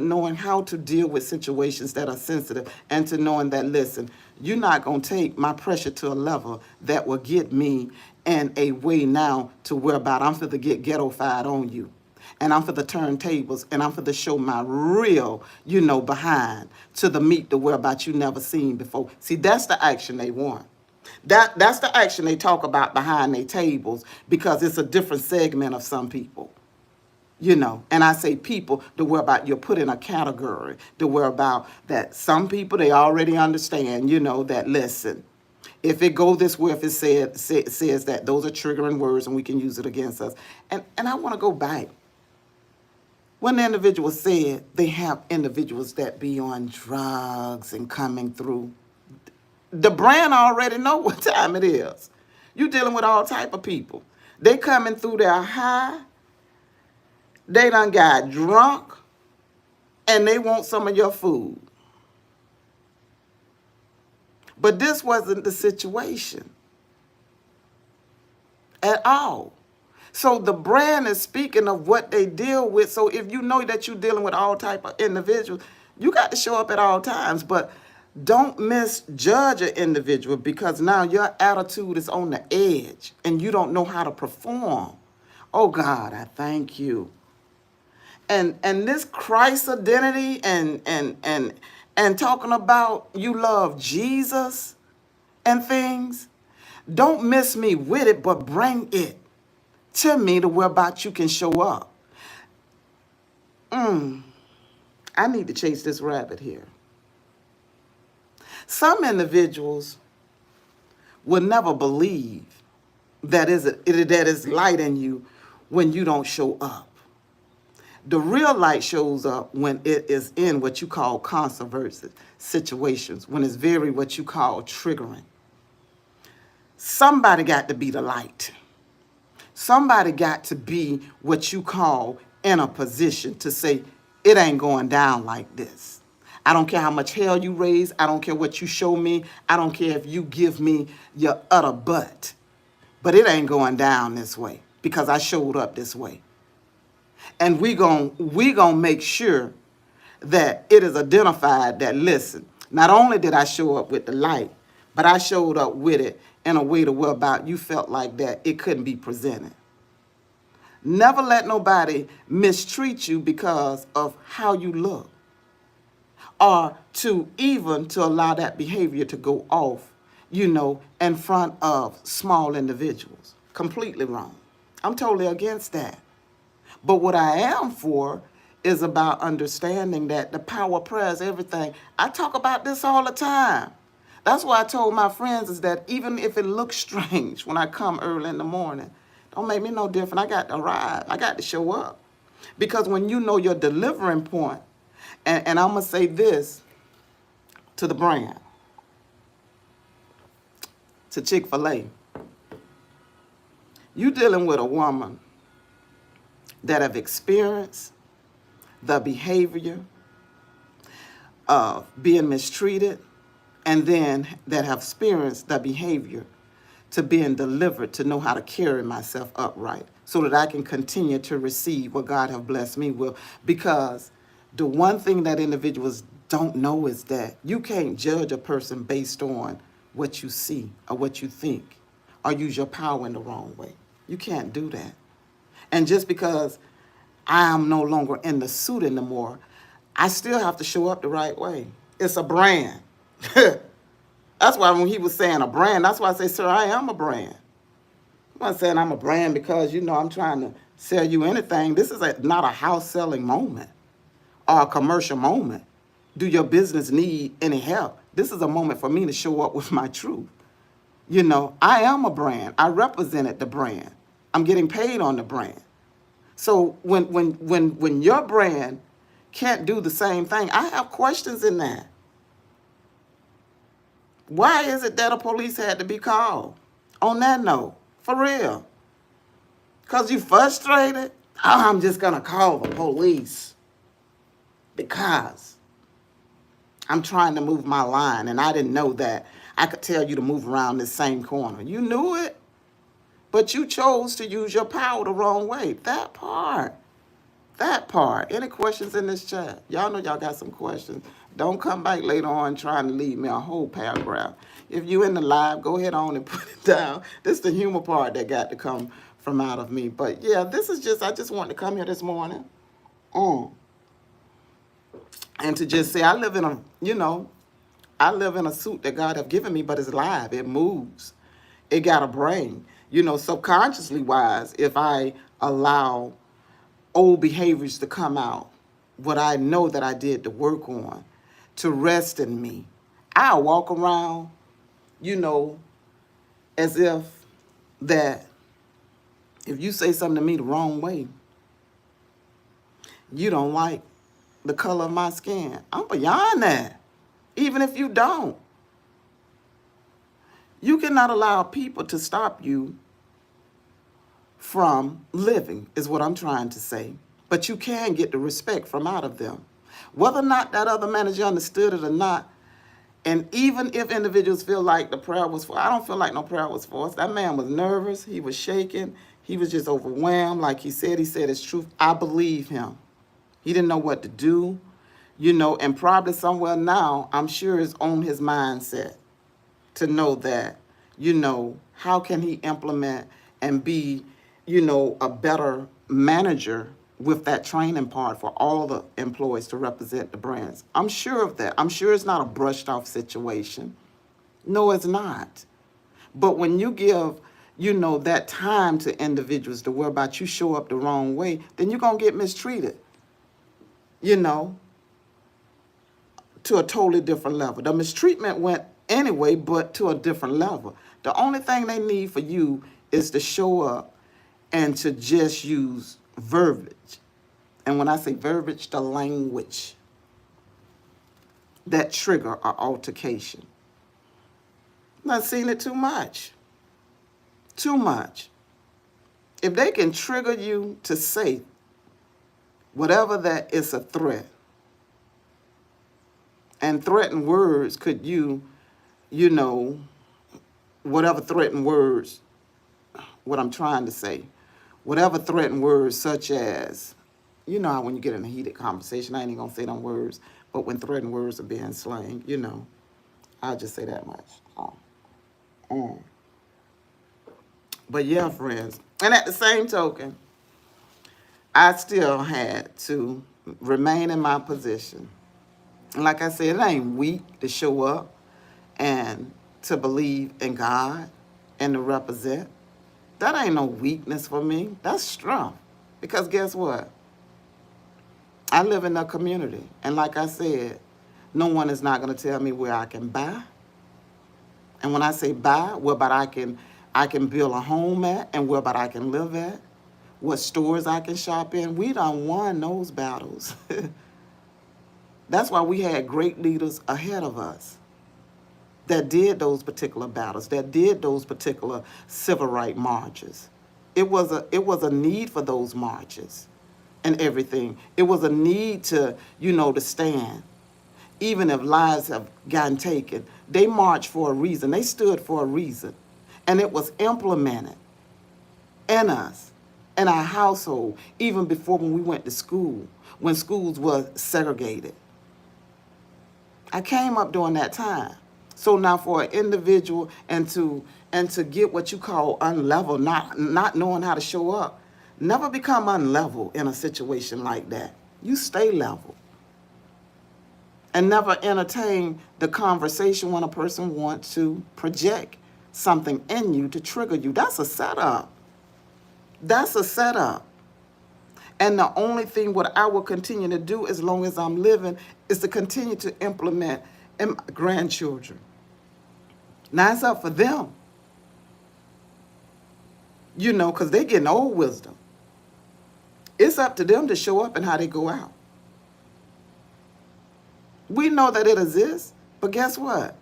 knowing how to deal with situations that are sensitive and to knowing that, listen, you're not going to take my pressure to a level that will get me in a way now to where about I'm finna get ghetto-fied on you. And I'm for the turntables, and I'm for the show my real, behind to the meet the whereabouts you never seen before. See, that's the action they want. That's the action they talk about behind their tables because it's a different segment of some people. And I say people, the whereabout you're put in a category, the whereabout that some people, they already understand, that listen, if it go this way, if it says that those are triggering words and we can use it against us. And I want to go back. When the individual said they have individuals that be on drugs and coming through, the brand already know what time it is. You dealing with all type of people. They coming through their high, they done got drunk, and they want some of your food. But this wasn't the situation at all. So the brand is speaking of what they deal with. So if you know that you're dealing with all type of individuals, you got to show up at all times. But don't misjudge an individual because now your attitude is on the edge and you don't know how to perform. Oh God, I thank you. And this Christ identity and talking about you love Jesus and things, don't miss me with it, but bring it to me to whereabout you can show up. I need to chase this rabbit here. Some individuals will never believe that is light in you when you don't show up. The real light shows up when it is in what you call controversial situations, when it's very what you call triggering. Somebody got to be the light. Somebody got to be what you call in a position to say, it ain't going down like this. I don't care how much hell you raise. I don't care what you show me. I don't care if you give me your utter butt. But it ain't going down this way because I showed up this way. And we gonna make sure that it is identified that, listen, not only did I show up with the light, but I showed up with it in a way to where about you felt like that it couldn't be presented. Never let nobody mistreat you because of how you look or to allow that behavior to go off, in front of small individuals. Completely wrong. I'm totally against that. But what I am for is about understanding that the power of prayer is everything. I talk about this all the time. That's why I told my friends is that even if it looks strange when I come early in the morning, don't make me no different. I got to arrive. I got to show up. Because when you know your delivering point, and I'm going to say this to the brand, to Chick-fil-A, you dealing with a woman that have experienced the behavior of being mistreated and then that have experienced the behavior to being delivered to know how to carry myself upright so that I can continue to receive what God have blessed me with. Because the one thing that individuals don't know is that you can't judge a person based on what you see or what you think or use your power in the wrong way. You can't do that. And just because I am no longer in the suit anymore, I still have to show up the right way. It's a brand. That's why when he was saying a brand, that's why I say, sir, I am a brand. I'm not saying I'm a brand because, I'm trying to sell you anything. This is not a house selling moment or a commercial moment. Do your business need any help? This is a moment for me to show up with my truth. I am a brand. I represented the brand. I'm getting paid on the brand. So when your brand can't do the same thing, I have questions in that. Why is it that a police had to be called? On that note, for real. Because you frustrated? Oh, I'm just going to call the police. Because I'm trying to move my line, and I didn't know that I could tell you to move around this same corner. You knew it, but you chose to use your power the wrong way. That part. That part. Any questions in this chat? Y'all know y'all got some questions. Don't come back later on trying to leave me a whole paragraph. If you in the live, go ahead on and put it down. This is the humor part that got to come from out of me. But yeah, this is just, I just wanted to come here this morning. And to just say, I live in a, I live in a suit that God have given me, but it's live. It moves. It got a brain. Subconsciously wise, if I allow old behaviors to come out, what I know that I did to work on, to rest in me, I'll walk around, as if that if you say something to me the wrong way, you don't like the color of my skin. I'm beyond that. Even if you don't. You cannot allow people to stop you from living, is what I'm trying to say. But you can get the respect from out of them. Whether or not that other manager understood it or not, and even if individuals feel like the prayer was for, I don't feel like no prayer was for us. That man was nervous. He was shaking. He was just overwhelmed. Like he said his truth. I believe him. He didn't know what to do, and probably somewhere now, I'm sure is on his mindset to know that, how can he implement and be, a better manager with that training part for all the employees to represent the brands. I'm sure of that. I'm sure it's not a brushed off situation. No, it's not. But when you give, that time to individuals to worry about you show up the wrong way, then you're going to get mistreated, to a totally different level. The mistreatment went anyway, but to a different level. The only thing they need for you is to show up and to just use verbiage. And when I say verbiage, the language that trigger an altercation. I've seen it too much. Too much. If they can trigger you to say whatever that is a threat, and threatened words could whatever threatened words, what I'm trying to say, whatever threatened words such as, how when you get in a heated conversation, I ain't even gonna say them words, but when threatened words are being slang, I'll just say that much. But yeah, friends, and at the same token, I still had to remain in my position. And like I said, it ain't weak to show up and to believe in God and to represent. That ain't no weakness for me. That's strength. Because guess what? I live in a community. And like I said, no one is not going to tell me where I can buy. And when I say buy, where about I can build a home at and where about I can live at, what stores I can shop in. We done won those battles. That's why we had great leaders ahead of us that did those particular battles, that did those particular civil rights marches. It was a need for those marches and everything. It was a need to, to stand. Even if lives have gotten taken, they marched for a reason. They stood for a reason. And it was implemented in us, in our household, even before when we went to school, when schools were segregated. I came up during that time. So now for an individual and to get what you call unlevel, not knowing how to show up, never become unlevel in a situation like that. You stay level. And never entertain the conversation when a person wants to project something in you to trigger you. That's a setup. That's a setup. And the only thing what I will continue to do as long as I'm living is to continue to implement in my grandchildren. Now it's up for them. Because they're getting old wisdom. It's up to them to show up and how they go out. We know that it exists, but guess what?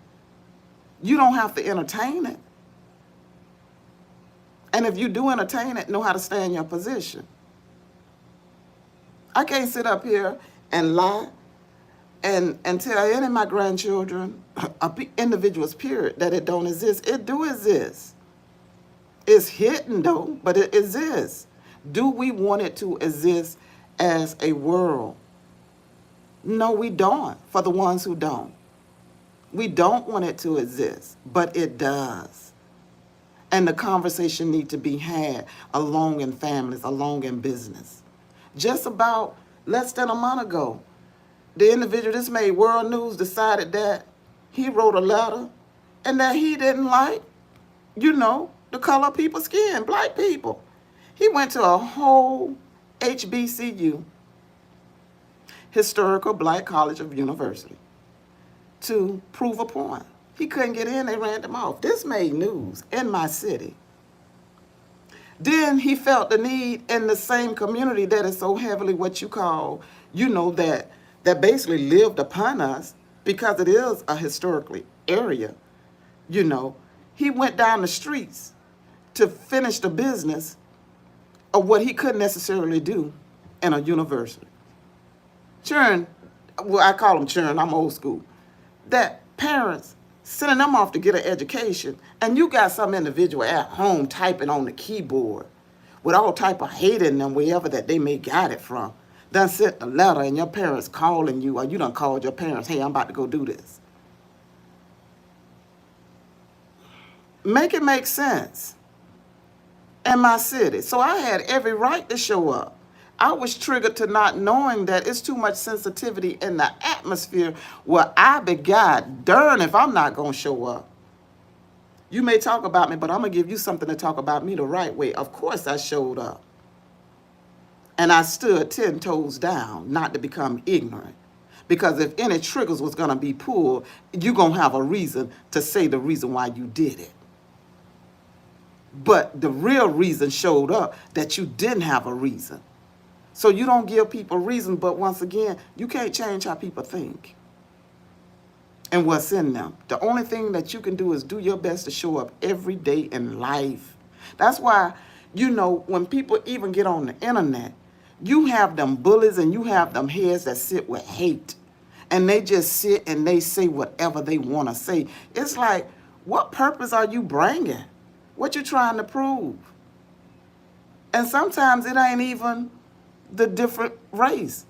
You don't have to entertain it. And if you do entertain it, know how to stay in your position. I can't sit up here and lie and tell any of my grandchildren, individuals, period, that it don't exist. It do exist. It's hidden though, but it exists. Do we want it to exist as a world? No, we don't, for the ones who don't. We don't want it to exist, but it does. And the conversation need to be had along in families, along in business. Just about less than a month ago, the individual this made world news decided that he wrote a letter and that he didn't like, the color of people's skin, black people. He went to a whole HBCU, Historical Black College of University, to prove a point. He couldn't get in, they ran him off. This made news in my city. Then he felt the need in the same community that is so heavily what you call, that basically lived upon us, because it is a historically area, He went down the streets to finish the business of what he couldn't necessarily do in a university. Churn, well, I call them churn, I'm old school. That parents sending them off to get an education, and you got some individual at home typing on the keyboard with all type of hate in them, wherever that they may got it from. Done sent a letter and your parents calling you, or you done called your parents, hey, I'm about to go do this. Make it make sense in my city. So I had every right to show up. I was triggered to not knowing that it's too much sensitivity in the atmosphere where I be God darn if I'm not going to show up. You may talk about me, but I'm going to give you something to talk about me the right way. Of course I showed up. And I stood 10 toes down, not to become ignorant. Because if any triggers was going to be pulled, you're going to have a reason to say the reason why you did it. But the real reason showed up that you didn't have a reason. So you don't give people reason, but once again, you can't change how people think and what's in them. The only thing that you can do is do your best to show up every day in life. That's why, when people even get on the internet, you have them bullies and you have them heads that sit with hate. And they just sit and they say whatever they want to say. It's like, what purpose are you bringing? What you trying to prove? And sometimes it ain't even the different race.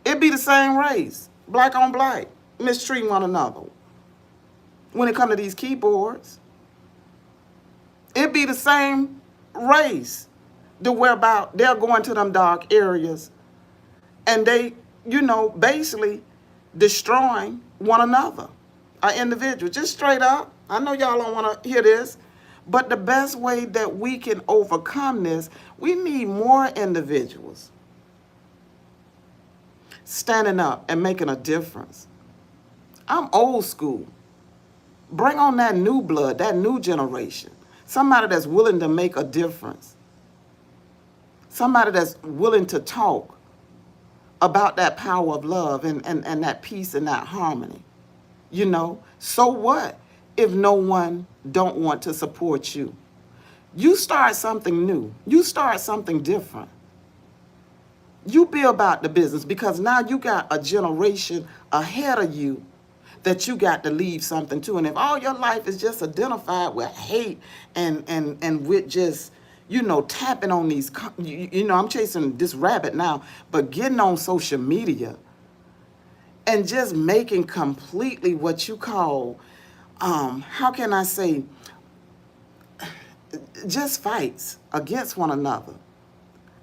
It be the same race, black on black, mistreating one another. When it come to these keyboards, it be the same race, the whereabout they're going to them dark areas and they, basically destroying one another, an individual, just straight up. I know y'all don't want to hear this, but the best way that we can overcome this, we need more individuals standing up and making a difference. I'm old school. Bring on that new blood, that new generation. Somebody that's willing to make a difference. Somebody that's willing to talk about that power of love and that peace and that harmony. So what if no one don't want to support you? You start something new. You start something different. You be about the business, because now you got a generation ahead of you that you got to leave something to. And if all your life is just identified with hate and with just, tapping on these, I'm chasing this rabbit now, but getting on social media and just making completely what you call, how can I say, just fights against one another.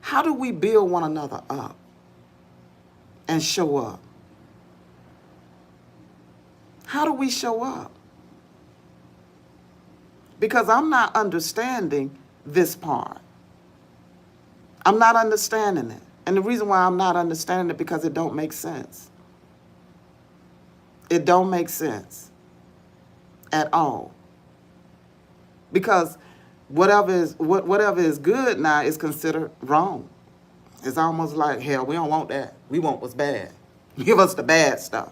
How do we build one another up and show up? How do we show up? Because I'm not understanding this part. I'm not understanding it. And the reason why I'm not understanding it, because it don't make sense. It don't make sense at all. Because whatever is good now is considered wrong. It's almost like, hell, we don't want that. We want what's bad. Give us the bad stuff.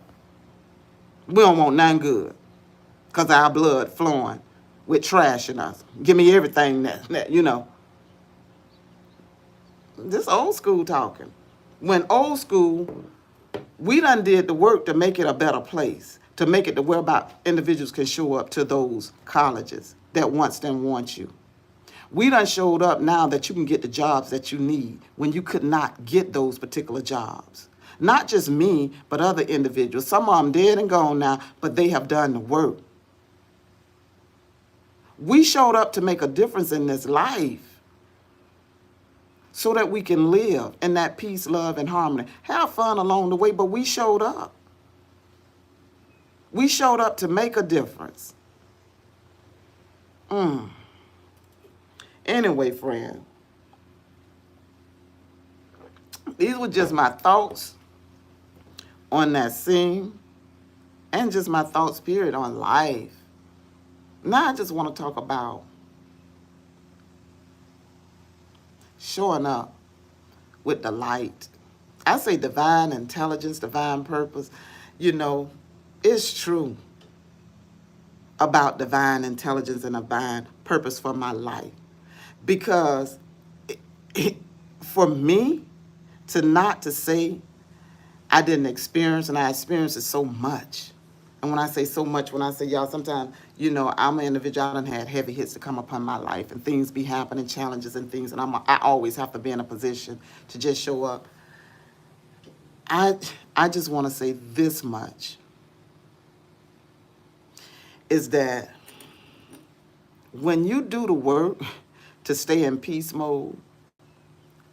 We don't want none good, because our blood flowing with trash in us. Give me everything that. This old school talking. When old school We done did the work to make it a better place, to make it to where about individuals can show up to those colleges that once didn't want you. We done showed up now that you can get the jobs that you need when you could not get those particular jobs. Not just me, but other individuals. Some of them dead and gone now, but they have done the work. We showed up to make a difference in this life so that we can live in that peace, love, and harmony. Have fun along the way, but we showed up. We showed up to make a difference. Anyway, friend, these were just my thoughts on that scene and just my thoughts, period, on life. Now I just want to talk about showing up with the light. I say divine intelligence, divine purpose. You know, it's true about divine intelligence and divine purpose for my life. Because for me to say I didn't experience, and I experienced it so much. And when I say so much, when I say y'all, sometimes, you know, I'm an individual, I done had heavy hits to come upon my life and things be happening, challenges and things, and I always have to be in a position to just show up. I just want to say this much, is that when you do the work to stay in peace mode,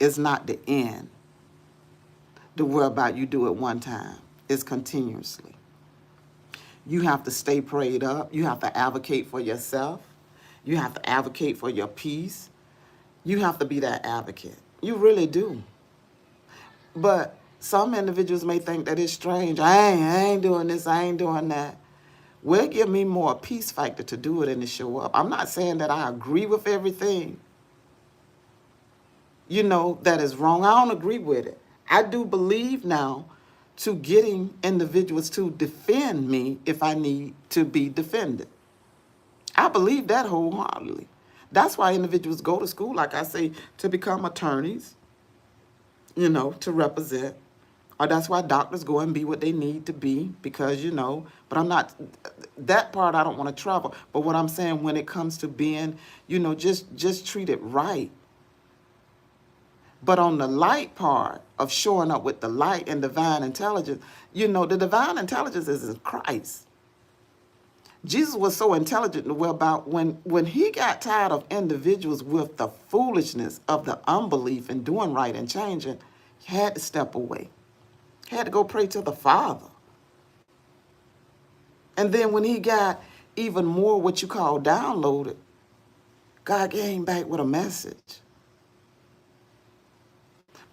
it's not the end. The worry about you do it one time. It's continuously. You have to stay prayed up. You have to advocate for yourself. You have to advocate for your peace. You have to be that advocate. You really do. But some individuals may think that it's strange. I ain't doing this. I ain't doing that. Well, give me more peace factor to do it and to show up. I'm not saying that I agree with everything, you know, that is wrong. I don't agree with it. I do believe now to getting individuals to defend me if I need to be defended. I believe that wholeheartedly. That's why individuals go to school, like I say, to become attorneys, you know, to represent. Or that's why doctors go and be what they need to be, because, you know, but I'm not, that part I don't want to travel. But what I'm saying, when it comes to being, you know, just treat it right. But on the light part of showing up with the light and divine intelligence, you know, the divine intelligence is in Christ. Jesus was so intelligent about when he got tired of individuals with the foolishness of the unbelief and doing right and changing, he had to step away. He had to go pray to the Father. And then when he got even more what you call downloaded, God came back with a message.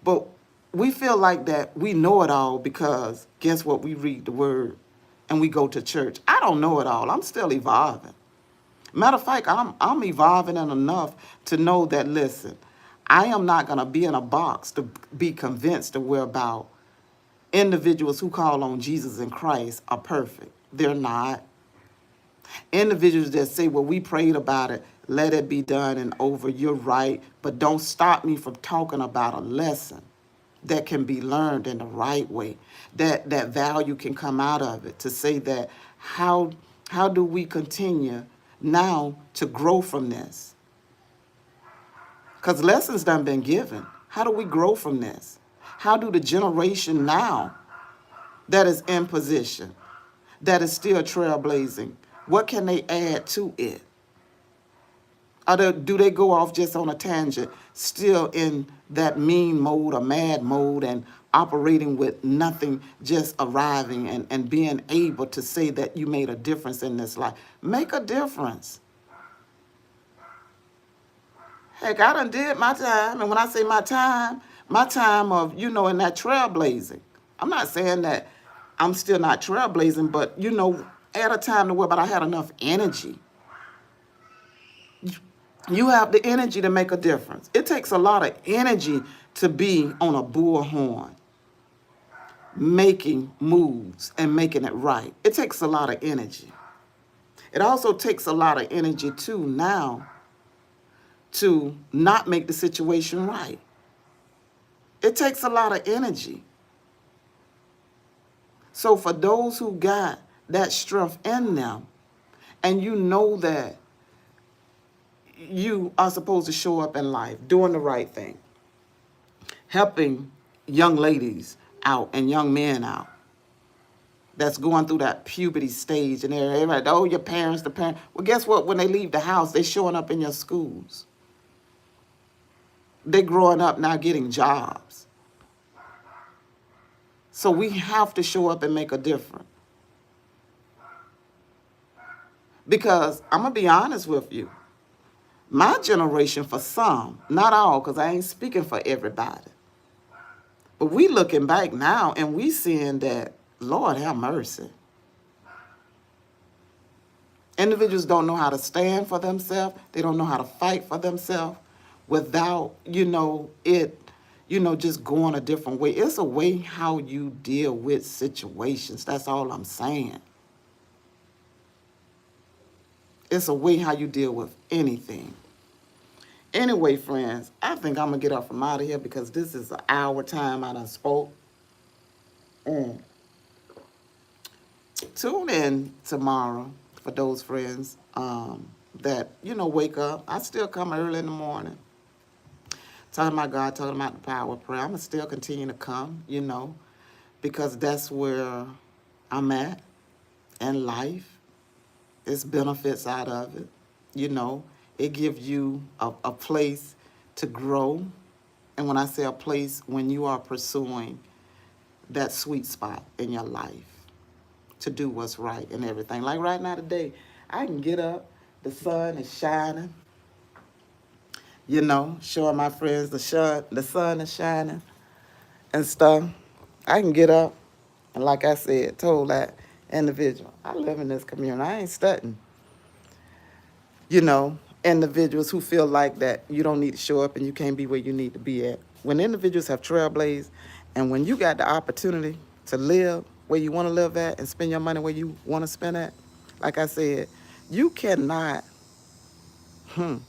But we feel like that we know it all because guess what? We read the word and we go to church. I don't know it all. I'm still evolving. Matter of fact, I'm evolving enough to know that, listen, I am not going to be in a box to be convinced to where about individuals who call on Jesus and Christ are perfect. They're not. Individuals that say, well, we prayed about it, let it be done and over, you're right, but don't stop me from talking about a lesson that can be learned in the right way, that value can come out of it, to say that how do we continue now to grow from this? Because lessons done been given. How do we grow from this? How do the generation now that is in position, that is still trailblazing, what can they add to it? Or do they go off just on a tangent, still in that mean mode or mad mode and operating with nothing, just arriving and being able to say that you made a difference in this life? Make a difference. Heck, I done did my time. And when I say my time of, you know, in that trailblazing, I'm not saying that I'm still not trailblazing, but, you know, at a time to where but I had enough energy. You have the energy to make a difference. It takes a lot of energy to be on a bullhorn, making moves and making it right. It takes a lot of energy. It also takes a lot of energy, too, now to not make the situation right. It takes a lot of energy. So for those who got that strength in them, and you know that you are supposed to show up in life doing the right thing, helping young ladies out and young men out that's going through that puberty stage, and they're like, oh, your parents, the parents. Well, guess what? When they leave the house, they're showing up in your schools. They're growing up now getting jobs. So we have to show up and make a difference. Because I'm going to be honest with you. My generation, for some, not all, because I ain't speaking for everybody. But we looking back now and we seeing that, Lord have mercy. Individuals don't know how to stand for themselves. They don't know how to fight for themselves without, just going a different way. It's a way how you deal with situations. That's all I'm saying. It's a way how you deal with anything. Anyway, friends, I think I'm going to get up from out of here because this is an hour time I done spoke. Tune in tomorrow for those friends that, wake up. I still come early in the morning. Talking about God, talking about the power of prayer. I'm going to still continue to come, because that's where I'm at in life. There's benefits out of it, It gives you a place to grow. And when I say a place, when you are pursuing that sweet spot in your life to do what's right and everything. Like right now today, I can get up, the sun is shining, showing my friends the sun is shining and stuff. I can get up, and like I said, told that individual, I live in this community. I ain't studying. Individuals who feel like that you don't need to show up and you can't be where you need to be at. When individuals have trailblazed, and when you got the opportunity to live where you want to live at and spend your money where you want to spend at, like I said, you cannot, in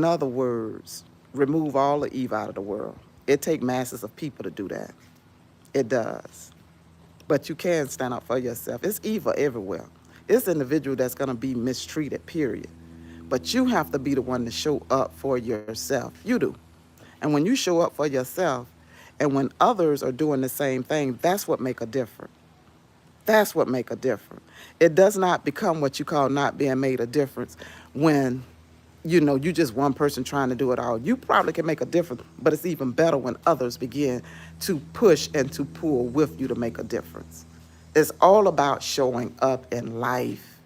other words, remove all the evil out of the world. It takes masses of people to do that. It does. But you can stand up for yourself. It's evil everywhere. It's an individual that's going to be mistreated, period. But you have to be the one to show up for yourself. You do. And when you show up for yourself, and when others are doing the same thing, that's what make a difference. That's what make a difference. It does not become what you call not being made a difference when, you just one person trying to do it all. You probably can make a difference, but it's even better when others begin to push and to pull with you to make a difference. It's all about showing up in life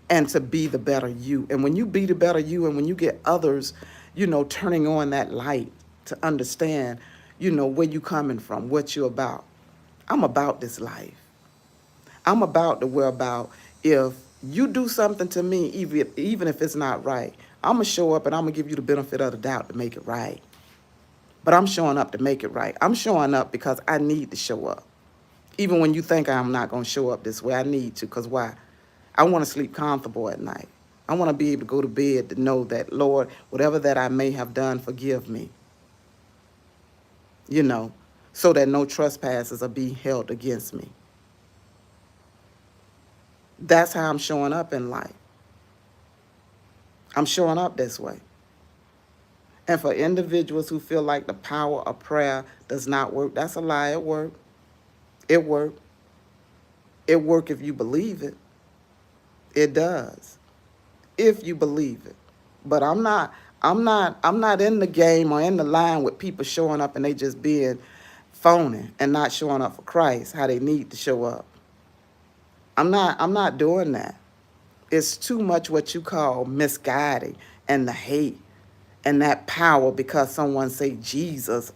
and to be the better you. And when you be the better you, and when you get others, turning on that light to understand, where you coming from, what you about. I'm about this life. I'm about the whereabout. If you do something to me, even if it's not right, I'm going to show up and I'm going to give you the benefit of the doubt to make it right. But I'm showing up to make it right. I'm showing up because I need to show up. Even when you think I'm not going to show up this way, I need to. Because why? I want to sleep comfortable at night. I want to be able to go to bed to know that, Lord, whatever that I may have done, forgive me. So that no trespasses are being held against me. That's how I'm showing up in life. I'm showing up this way. And for individuals who feel like the power of prayer does not work, that's a lie. It work. It work. It work if you believe it. It does. If you believe it. But I'm not in the game or in the line with people showing up and they just being phony and not showing up for Christ how they need to show up. I'm not doing that. It's too much what you call misguiding and the hate and that power because someone say Jesus,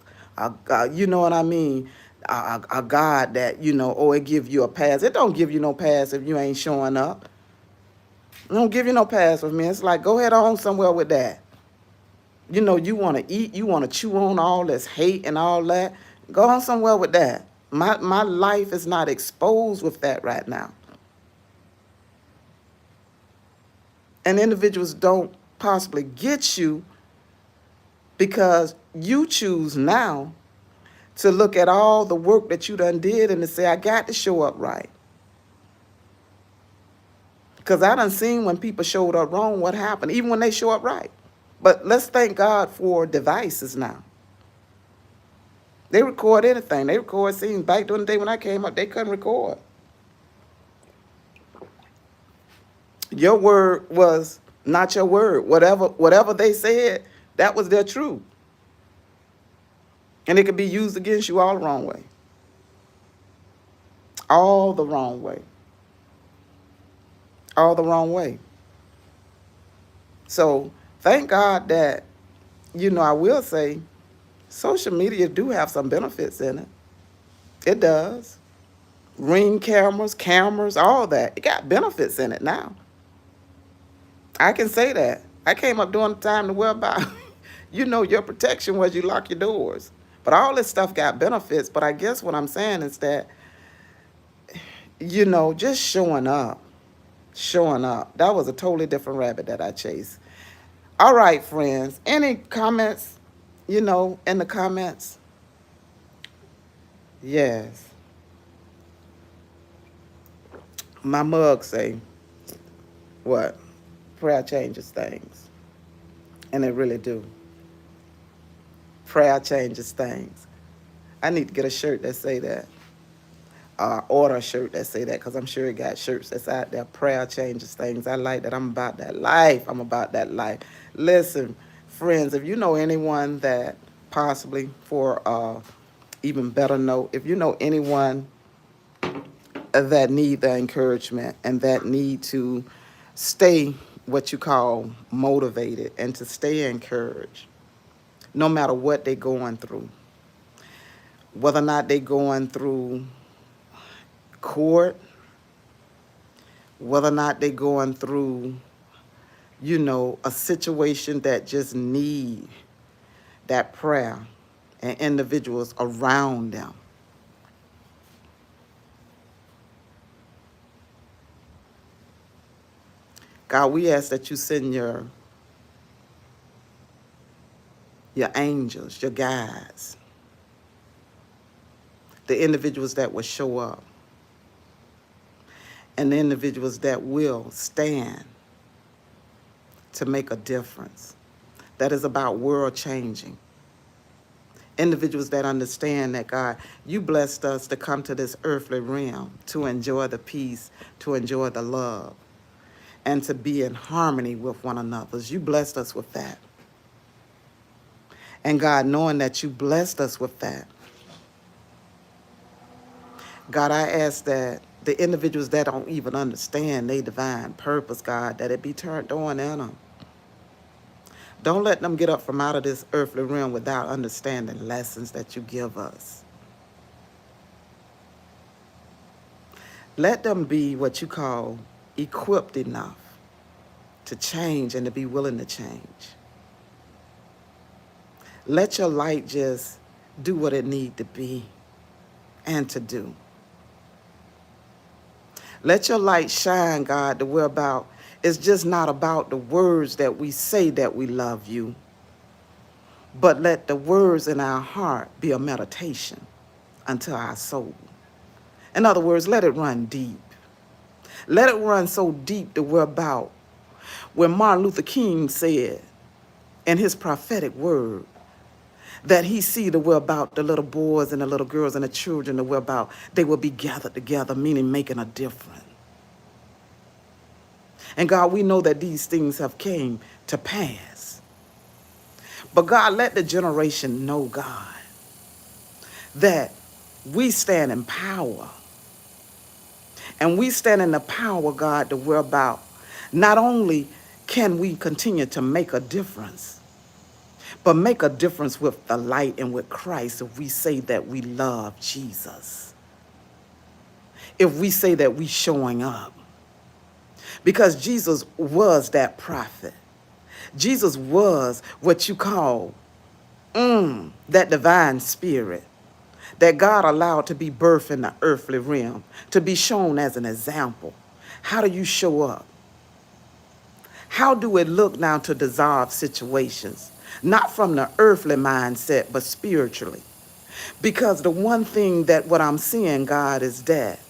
you know what I mean? A God that, it give you a pass. It don't give you no pass if you ain't showing up. It don't give you no pass with me. It's like, go ahead on somewhere with that. You want to eat, you want to chew on all this hate and all that. Go on somewhere with that. My life is not exposed with that right now. And individuals don't possibly get you because you choose now to look at all the work that you done did and to say, I got to show up right. Because I done seen when people showed up wrong what happened, even when they show up right. But let's thank God for devices now. They record anything. They record scenes. Back during the day when I came up, they couldn't record. Your word was not your word. Whatever they said, that was their truth. And it could be used against you all the wrong way. All the wrong way. All the wrong way. So thank God that, I will say, social media do have some benefits in it. It does. Ring cameras, all that. It got benefits in it now. I can say that. I came up during the time to worry about, your protection was you lock your doors. But all this stuff got benefits. But I guess what I'm saying is that, just showing up. Showing up. That was a totally different rabbit that I chased. All right, friends. Any comments, in the comments? Yes. My mug say, what? Prayer changes things. And it really do. Prayer changes things. I need to get a shirt that say that. Order a shirt that say that, because I'm sure it got shirts that's out there. Prayer changes things. I like that. I'm about that life. I'm about that life. Listen, friends, if you know anyone that possibly, for even better note, if you know anyone that need the encouragement and that need to stay what you call motivated and to stay encouraged, no matter what they're going through, whether or not they're going through court, whether or not they're going through, a situation that just need that prayer and individuals around them. God, we ask that you send your angels, your guides, the individuals that will show up, and the individuals that will stand to make a difference. That is about world changing. Individuals that understand that, God, you blessed us to come to this earthly realm to enjoy the peace, to enjoy the love, and to be in harmony with one another. You blessed us with that. And God, knowing that you blessed us with that, God, I ask that the individuals that don't even understand their divine purpose, God, that it be turned on in them. Don't let them get up from out of this earthly realm without understanding lessons that you give us. Let them be what you call equipped enough to change and to be willing to change. Let your light just do what it need to be and to do. Let your light shine, God, to where about it's just not about the words that we say that we love you, but let the words in our heart be a meditation unto our soul. In other words, let it run deep. Let it run so deep to where about when Martin Luther King said in his prophetic word that he see the where about the little boys and the little girls and the children, the where about they will be gathered together, meaning making a difference. And God, we know that these things have came to pass. But God, let the generation know, God, that we stand in power. And we stand in the power, God, to where about not only can we continue to make a difference, but make a difference with the light and with Christ if we say that we love Jesus. If we say that we showing up. Because Jesus was that prophet. Jesus was what you call that divine spirit that God allowed to be birthed in the earthly realm, to be shown as an example. How do you show up? How do it look now to dissolve situations? Not from the earthly mindset, but spiritually. Because the one thing that what I'm seeing, God, is that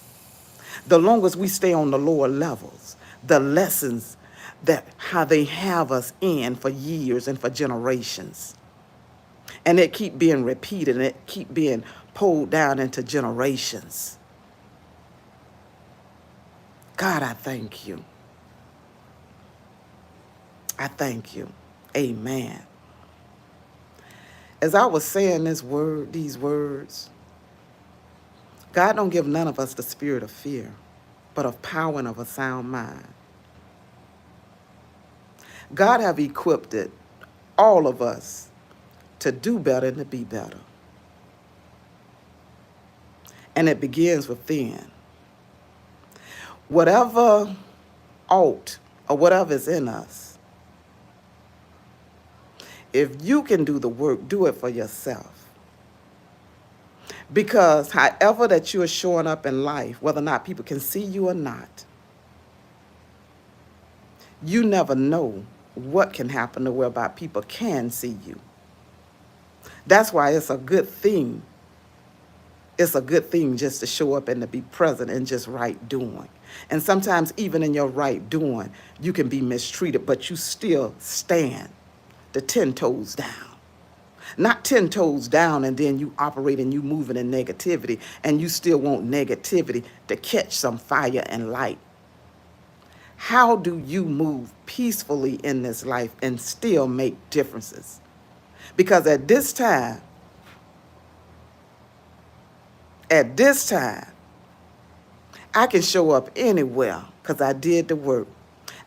the longest we stay on the lower levels, the lessons that how they have us in for years and for generations. And it keep being repeated and it keep being pulled down into generations. God, I thank you. I thank you. Amen. As I was saying these words, God don't give none of us the spirit of fear, but of power and of a sound mind. God have equipped it, all of us, to do better and to be better. And it begins within. Whatever ought or whatever is in us, if you can do the work, do it for yourself. Because however that you are showing up in life, whether or not people can see you or not, you never know what can happen to whereby people can see you. That's why it's a good thing. It's a good thing just to show up and to be present and just right doing. And sometimes even in your right doing, you can be mistreated, but you still stand the 10 toes down. Not 10 toes down and then you operate and you moving in negativity and you still want negativity to catch some fire and light. How do you move peacefully in this life and still make differences? Because at this time, I can show up anywhere because I did the work.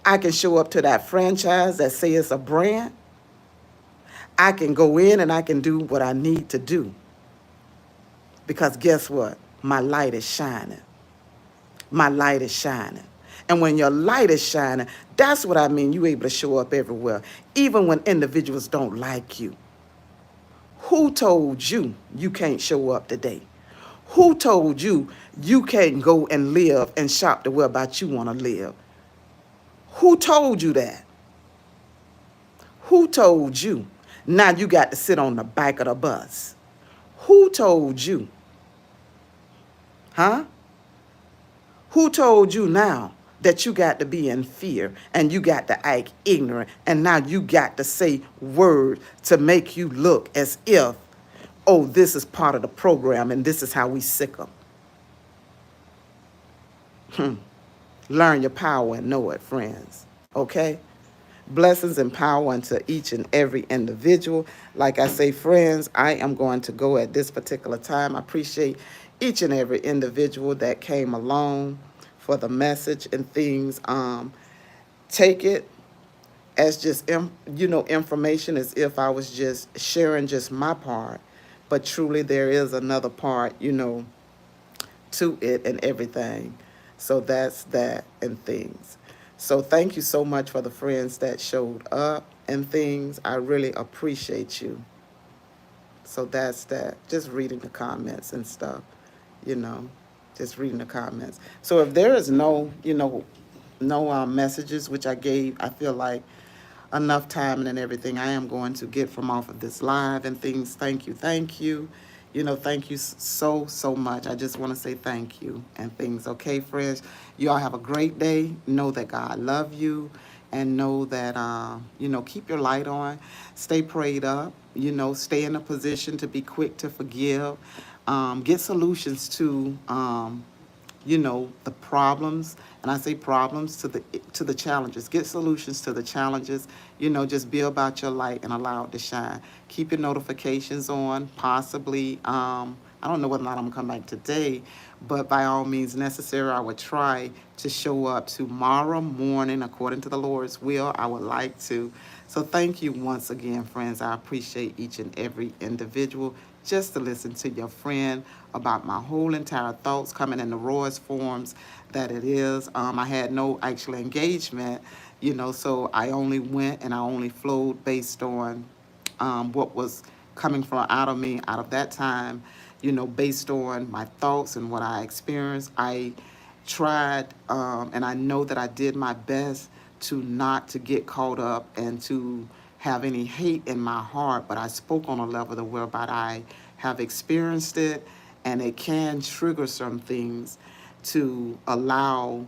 I can show up to that franchise that say it's a brand. I can go in and I can do what I need to do. Because guess what? My light is shining. My light is shining. And when your light is shining, that's what I mean. You're able to show up everywhere, even when individuals don't like you. Who told you you can't show up today? Who told you you can't go and live and shop the way about you want to live? Who told you that? Who told you? Now you got to sit on the back of the bus. Who told you? Huh? Who told you now that you got to be in fear and you got to act ignorant and now you got to say words to make you look as if, oh, this is part of the program and this is how we sick them? Learn your power and know it, friends. Okay? Blessings and power unto each and every individual. Like I say, friends, I am going to go at this particular time. I appreciate each and every individual that came along for the message and things. Take it as just, information, as if I was just sharing just my part. But truly there is another part, to it and everything. So that's that and things. So thank you so much for the friends that showed up and things. I really appreciate you. So that's that. Just reading the comments and stuff, just reading the comments. So if there is no messages, which I gave, I feel like enough time and everything, I am going to get from off of this live and things. Thank you. Thank you so much. I just want to say thank you and things. Okay, friends, you all have a great day. Know that God love you and know that, keep your light on, stay prayed up, stay in a position to be quick to forgive, get solutions to, the problems, and I say problems to the challenges. Get solutions to the challenges. Just be about your light and allow it to shine. Keep your notifications on. Possibly, I don't know whether or not I'm gonna come back today, but by all means necessary, I would try to show up tomorrow morning according to the Lord's will. I would like to. So thank you once again, friends. I appreciate each and every individual. Just to listen to your friend about my whole entire thoughts coming in the rawest forms that it is. I had no actual engagement, so I only went and I only flowed based on what was coming from out of me out of that time, based on my thoughts and what I experienced. I tried, and I know that I did my best to not to get caught up and to have any hate in my heart, but I spoke on a level whereby I have experienced it, and it can trigger some things to allow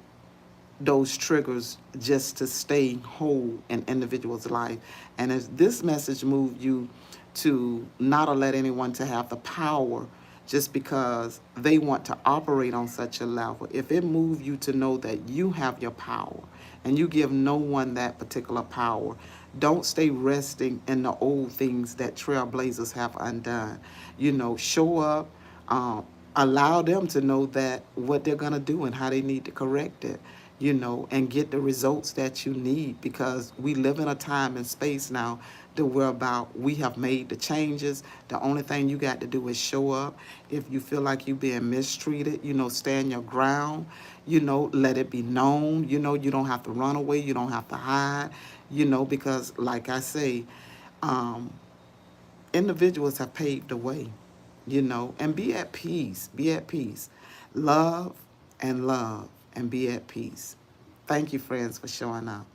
those triggers just to stay whole in individuals' life. And as this message moved you to not let anyone to have the power just because they want to operate on such a level, if it moved you to know that you have your power and you give no one that particular power, don't stay resting in the old things that trailblazers have undone. Show up, allow them to know that what they're going to do and how they need to correct it, and get the results that you need, because we live in a time and space now that we have made the changes. The only thing you got to do is show up. If you feel like you're being mistreated, stand your ground, let it be known. You don't have to run away. You don't have to hide, because like I say, individuals have paved the way, and be at peace. Be at peace. Love and be at peace. Thank you, friends, for showing up.